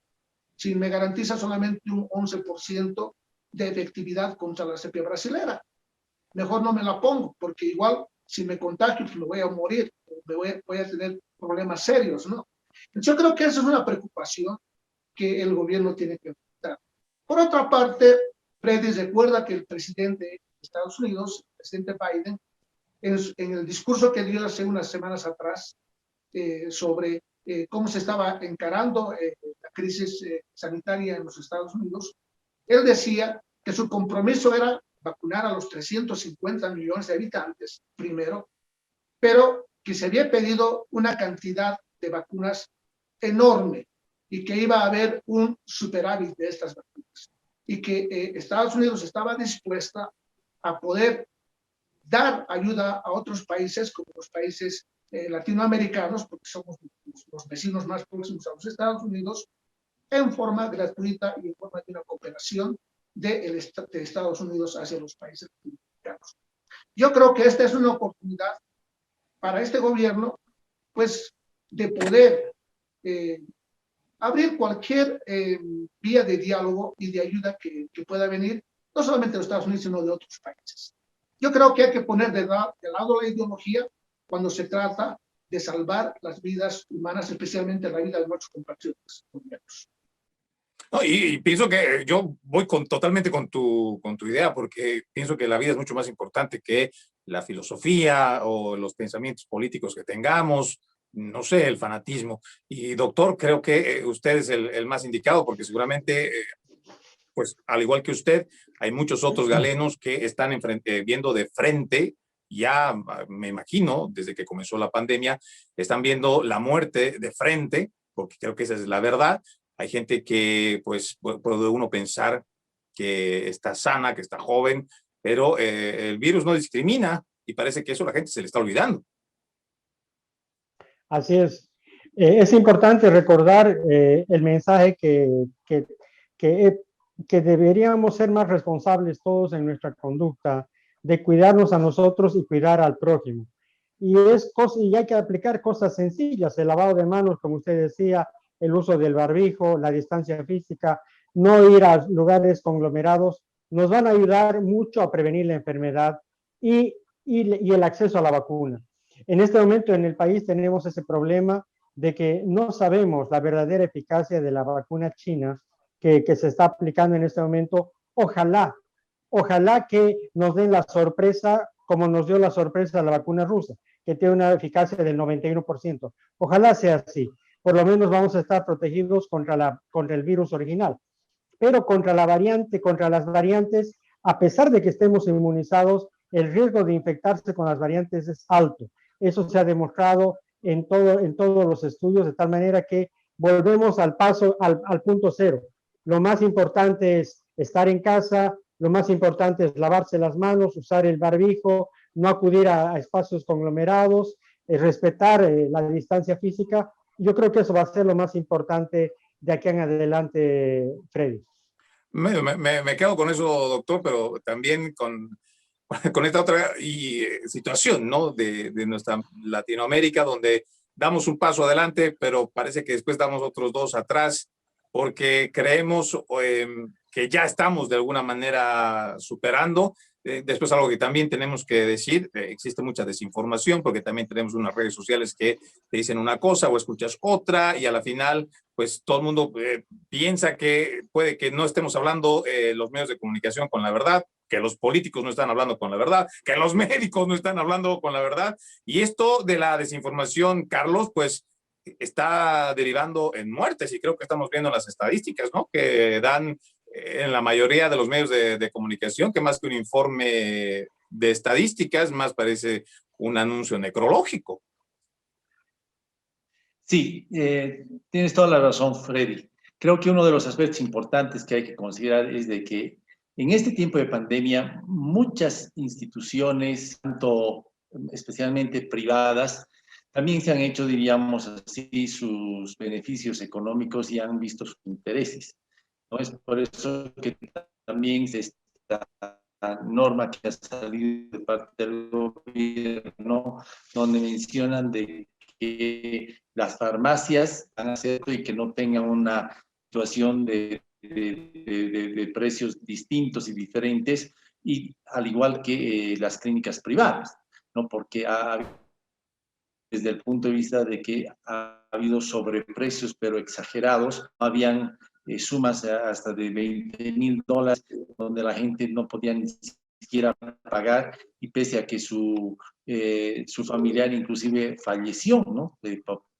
S3: si me garantiza solamente un 11% de efectividad contra la cepa brasilera? Mejor no me la pongo, porque igual si me contagio pues me voy a morir, voy a tener problemas serios, ¿no? Yo creo que esa es una preocupación que el gobierno tiene que enfrentar. Por otra parte, Freddy recuerda que el presidente de Estados Unidos, el presidente Biden, en el discurso que dio hace unas semanas atrás sobre cómo se estaba encarando la crisis sanitaria en los Estados Unidos, él decía que su compromiso era vacunar a los 350 millones de habitantes primero, pero que se había pedido una cantidad de vacunas enorme y que iba a haber un superávit de estas vacunas y que Estados Unidos estaba dispuesta a poder dar ayuda a otros países como los países latinoamericanos, porque somos los vecinos más próximos a los Estados Unidos, en forma gratuita y en forma de una cooperación de Estados Unidos hacia los países latinoamericanos. Yo creo que esta es una oportunidad para este gobierno, pues, de poder abrir cualquier vía de diálogo y de ayuda que pueda venir, no solamente de los Estados Unidos, sino de otros países. Yo creo que hay que poner de lado la ideología cuando se trata de salvar las vidas humanas, especialmente la vida de nuestros compatriotas bolivianos.
S1: No, y pienso que yo voy totalmente con tu idea, porque pienso que la vida es mucho más importante que la filosofía o los pensamientos políticos que tengamos, no sé, el fanatismo. Y doctor, creo que usted es el más indicado, porque seguramente, pues al igual que usted, hay muchos otros galenos que están viendo de frente, ya me imagino, desde que comenzó la pandemia, están viendo la muerte de frente, porque creo que esa es la verdad. Hay gente que, pues, puede uno pensar que está sana, que está joven, pero el virus no discrimina y parece que eso a la gente se le está olvidando.
S2: Así es. Es importante recordar el mensaje que deberíamos ser más responsables todos en nuestra conducta, de cuidarnos a nosotros y cuidar al prójimo. Y hay que aplicar cosas sencillas, el lavado de manos, como usted decía, el uso del barbijo, la distancia física, no ir a lugares conglomerados, nos van a ayudar mucho a prevenir la enfermedad y el acceso a la vacuna. En este momento en el país tenemos ese problema de que no sabemos la verdadera eficacia de la vacuna china que se está aplicando en este momento. Ojalá que nos den la sorpresa como nos dio la sorpresa la vacuna rusa, que tiene una eficacia del 91%. Ojalá sea así. Por lo menos vamos a estar protegidos contra el virus original. Pero contra las variantes, a pesar de que estemos inmunizados, el riesgo de infectarse con las variantes es alto. Eso se ha demostrado en todos los estudios, de tal manera que volvemos al punto cero. Lo más importante es estar en casa, lo más importante es lavarse las manos, usar el barbijo, no acudir a espacios conglomerados, respetar la distancia física. Yo creo que eso va a ser lo más importante de aquí en adelante, Freddy.
S1: Me quedo con eso, doctor, pero también con esta otra situación, ¿no? De nuestra Latinoamérica, donde damos un paso adelante, pero parece que después damos otros dos atrás, porque creemos que ya estamos de alguna manera superando Después algo que también tenemos que decir, existe mucha desinformación porque también tenemos unas redes sociales que te dicen una cosa o escuchas otra y a la final pues todo el mundo piensa que puede que no estemos hablando los medios de comunicación con la verdad, que los políticos no están hablando con la verdad, que los médicos no están hablando con la verdad. Y esto de la desinformación, Carlos, pues está derivando en muertes y creo que estamos viendo las estadísticas, ¿no? Que dan en la mayoría de los medios de comunicación, que más que un informe de estadísticas, más parece un anuncio necrológico.
S4: Sí, tienes toda la razón, Freddy. Creo que uno de los aspectos importantes que hay que considerar es de que en este tiempo de pandemia, muchas instituciones, tanto especialmente privadas, también se han hecho, diríamos así, sus beneficios económicos y han visto sus intereses, ¿no? Es por eso que también esta norma que ha salido de parte del gobierno, donde mencionan de que las farmacias van a hacer y que no tengan una situación de precios distintos y diferentes, y al igual que las clínicas privadas, ¿no? Porque desde el punto de vista de que ha habido sobreprecios, pero exagerados, habían sumas hasta de $20,000, donde la gente no podía ni siquiera pagar, y pese a que su familiar inclusive falleció, ¿no?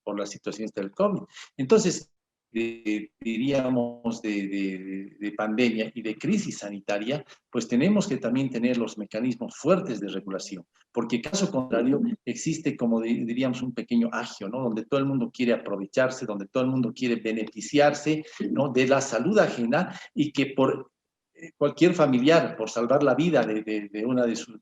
S4: Por las situaciones del COVID. Entonces, diríamos, de pandemia y de crisis sanitaria, pues tenemos que también tener los mecanismos fuertes de regulación, porque caso contrario existe, como diríamos, un pequeño agio, ¿no? Donde todo el mundo quiere aprovecharse, donde todo el mundo quiere beneficiarse, ¿no? De la salud ajena, y que por cualquier familiar, por salvar la vida de una de sus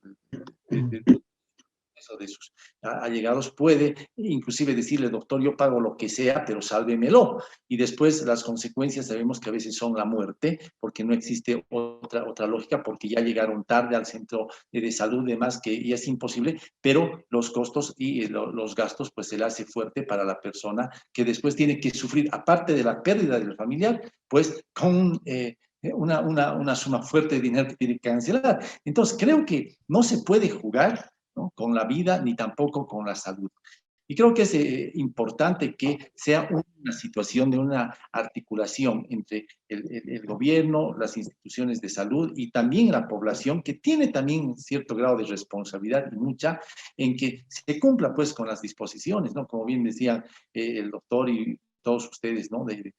S4: de sus allegados, puede inclusive decirle: doctor, yo pago lo que sea, pero sálvemelo. Y después las consecuencias sabemos que a veces son la muerte, porque no existe otra lógica, porque ya llegaron tarde al centro de salud, demás, que ya es imposible, pero los costos y los gastos pues se le hace fuerte para la persona, que después tiene que sufrir, aparte de la pérdida del familiar, pues con una suma fuerte de dinero que tiene que cancelar. Entonces creo que no se puede jugar, ¿no? Con la vida, ni tampoco con la salud. Y creo que es importante que sea una situación de una articulación entre el gobierno, las instituciones de salud y también la población, que tiene también cierto grado de responsabilidad, y mucha, en que se cumpla pues con las disposiciones, ¿no? Como bien decía el doctor y todos ustedes, ¿no? De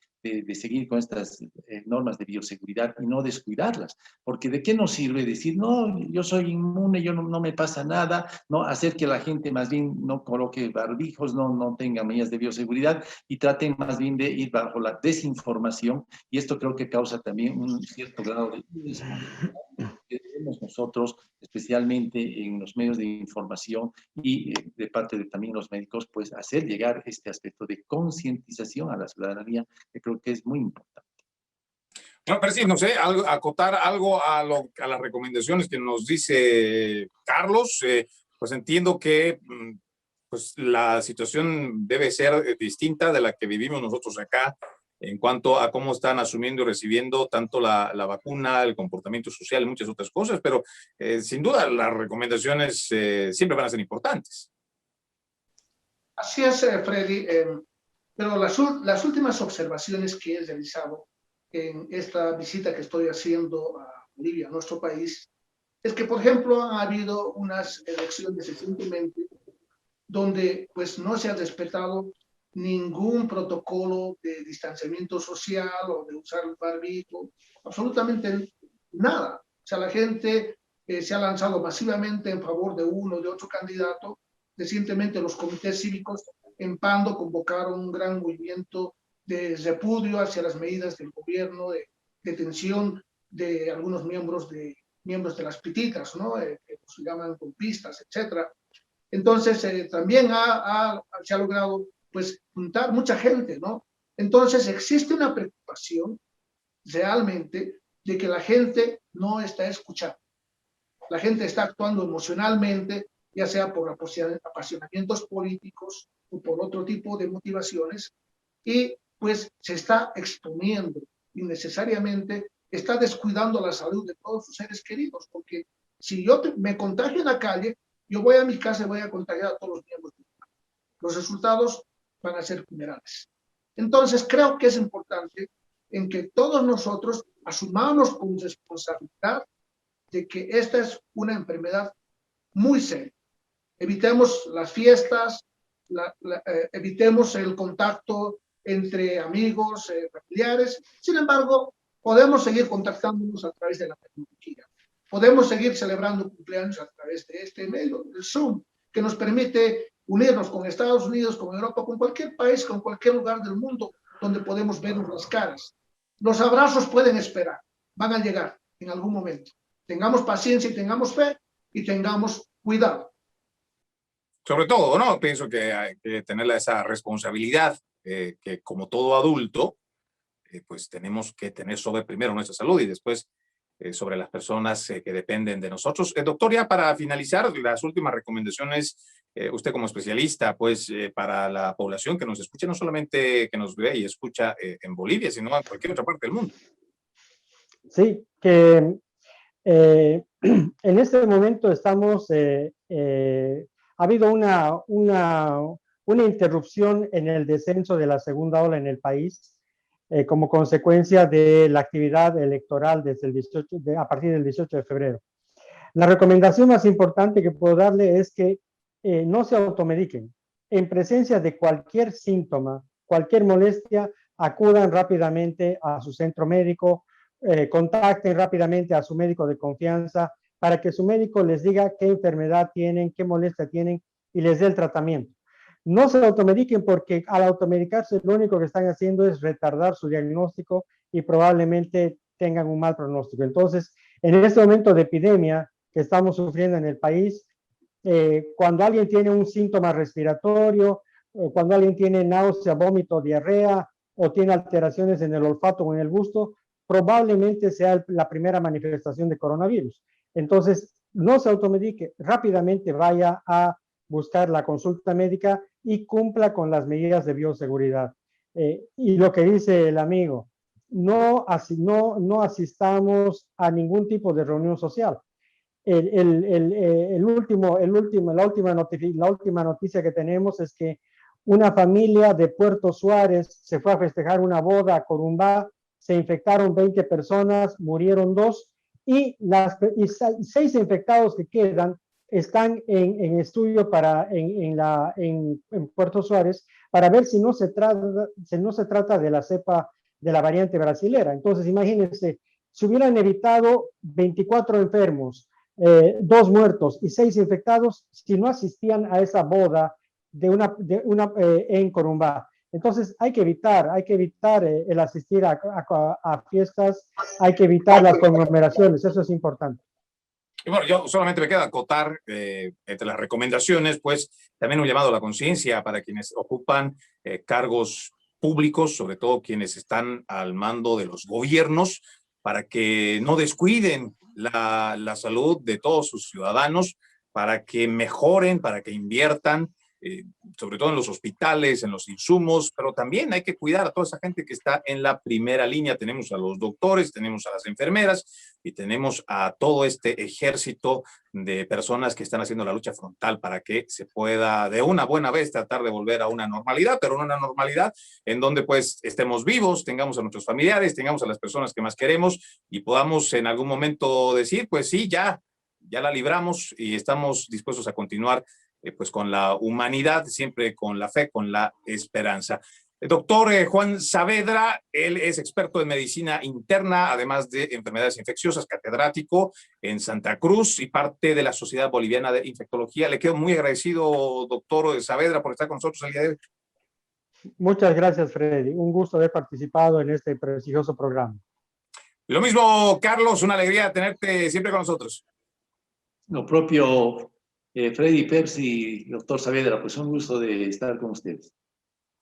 S4: seguir con estas normas de bioseguridad y no descuidarlas, porque ¿de qué nos sirve decir: no, yo soy inmune, yo no me pasa nada, no hacer que la gente más bien no coloque barbijos, no tenga medidas de bioseguridad, y traten más bien de ir bajo la desinformación? Y esto creo que causa también un cierto grado de irresponsabilidad que debemos nosotros, especialmente en los medios de información y de parte de también los médicos, pues hacer llegar este aspecto de concientización a la ciudadanía, que creo que es muy importante.
S1: No, pero sí, no sé, acotar algo a las recomendaciones que nos dice Carlos. Pues entiendo que pues la situación debe ser distinta de la que vivimos nosotros acá en cuanto a cómo están asumiendo y recibiendo tanto la vacuna, el comportamiento social y muchas otras cosas, pero sin duda las recomendaciones siempre van a ser importantes.
S3: Así es, Freddy, pero las últimas observaciones que he realizado en esta visita que estoy haciendo a Bolivia, a nuestro país, es que, por ejemplo, ha habido unas elecciones recientemente donde pues no se ha respetado ningún protocolo de distanciamiento social o de usar el barbijo, absolutamente nada. O sea, la gente se ha lanzado masivamente en favor de uno o de otro candidato. Recientemente los comités cívicos en Pando convocaron un gran movimiento de repudio hacia las medidas del gobierno, de detención de algunos miembros de las pititas, ¿no? Que se llaman golpistas, etcétera. Entonces, también se ha logrado pues juntar mucha gente, ¿no? Entonces, existe una preocupación realmente de que la gente no está escuchando. La gente está actuando emocionalmente, ya sea por apasionamientos políticos o por otro tipo de motivaciones, y pues se está exponiendo innecesariamente, está descuidando la salud de todos sus seres queridos, porque Si yo me contagio en la calle, yo voy a mi casa y voy a contagiar a todos los miembros de mi familia. Los resultados van a ser funerales. Entonces, creo que es importante en que todos nosotros asumamos con responsabilidad de que esta es una enfermedad muy seria. Evitemos las fiestas, evitemos el contacto entre amigos, familiares. Sin embargo, podemos seguir contactándonos a través de la tecnología. Podemos seguir celebrando cumpleaños a través de este medio, el Zoom, que nos permite unirnos con Estados Unidos, con Europa, con cualquier país, con cualquier lugar del mundo donde podemos vernos las caras. Los abrazos pueden esperar, van a llegar en algún momento. Tengamos paciencia y tengamos fe y tengamos cuidado.
S1: Sobre todo, ¿no? Pienso que hay que tener esa responsabilidad que como todo adulto, pues tenemos que tener sobre primero nuestra salud y después sobre las personas que dependen de nosotros. Doctor, ya para finalizar, las últimas recomendaciones, usted como especialista, pues para la población que nos escucha, no solamente que nos ve y escucha en Bolivia, sino en cualquier otra parte del mundo.
S2: Sí, que en este momento estamos, ha habido una interrupción en el descenso de la segunda ola en el país como consecuencia de la actividad electoral desde el 18, a partir del 18 de febrero. La recomendación más importante que puedo darle es que no se automediquen. En presencia de cualquier síntoma, cualquier molestia, acudan rápidamente a su centro médico, contacten rápidamente a su médico de confianza para que su médico les diga qué enfermedad tienen, qué molestia tienen y les dé el tratamiento. No se automediquen porque al automedicarse lo único que están haciendo es retardar su diagnóstico y probablemente tengan un mal pronóstico. Entonces, en este momento de epidemia que estamos sufriendo en el país, cuando alguien tiene un síntoma respiratorio, cuando alguien tiene náusea, vómito, diarrea o tiene alteraciones en el olfato o en el gusto, probablemente sea la primera manifestación de coronavirus. Entonces, no se automedique, rápidamente vaya a buscar la consulta médica y cumpla con las medidas de bioseguridad. Y lo que dice el amigo, no asistamos a ningún tipo de reunión social. La última noticia que tenemos es que una familia de Puerto Suárez se fue a festejar una boda a Corumbá, se infectaron 20 personas, murieron 2 y 6 infectados que quedan están en estudio en Puerto Suárez para ver si no se trata de la cepa de la variante brasilera. Entonces, imagínense, si hubieran evitado 24 enfermos, 2 muertos y 6 infectados, si no asistían a esa boda en Corumbá. Entonces hay que evitar el asistir a fiestas, hay que evitar las conglomeraciones, eso es importante.
S1: Y bueno, yo solamente me queda acotar entre las recomendaciones, pues también un llamado a la conciencia para quienes ocupan cargos públicos, sobre todo quienes están al mando de los gobiernos, para que no descuiden la salud de todos sus ciudadanos, para que mejoren, para que inviertan, sobre todo en los hospitales, en los insumos, pero también hay que cuidar a toda esa gente que está en la primera línea. Tenemos a los doctores, tenemos a las enfermeras y tenemos a todo este ejército de personas que están haciendo la lucha frontal para que se pueda de una buena vez tratar de volver a una normalidad, pero no una normalidad en donde pues estemos vivos, tengamos a nuestros familiares, tengamos a las personas que más queremos y podamos en algún momento decir, pues sí, ya la libramos y estamos dispuestos a continuar pues con la humanidad, siempre con la fe, con la esperanza. El doctor Juan Saavedra, él es experto en medicina interna, además de enfermedades infecciosas, catedrático en Santa Cruz y parte de la Sociedad Boliviana de Infectología. Le quedo muy agradecido, doctor Saavedra, por estar con nosotros el día de hoy.
S2: Muchas gracias, Freddy. Un gusto haber participado en este prestigioso programa.
S1: Lo mismo, Carlos, una alegría tenerte siempre con nosotros.
S4: Lo propio, Freddy, Percy, doctor Saavedra, pues un gusto de estar con ustedes.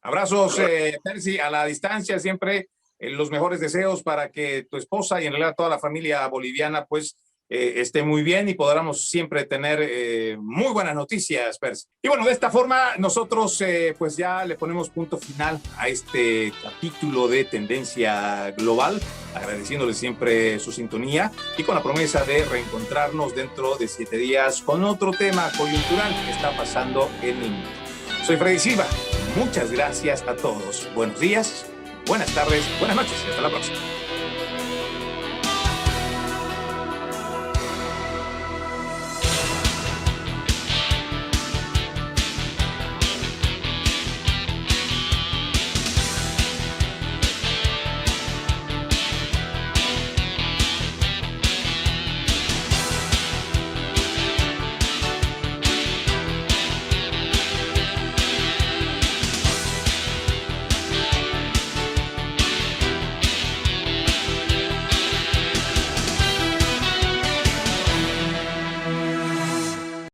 S1: Abrazos, Percy, a la distancia, siempre los mejores deseos para que tu esposa y en realidad toda la familia boliviana pues esté muy bien y podamos siempre tener muy buenas noticias, Pers. Y bueno, de esta forma nosotros pues ya le ponemos punto final a este capítulo de Tendencia Global, agradeciéndole siempre su sintonía y con la promesa de reencontrarnos dentro de 7 días con otro tema coyuntural que está pasando en el mundo. Soy Freddy Silva, muchas gracias a todos. Buenos días, buenas tardes, buenas noches y hasta la próxima.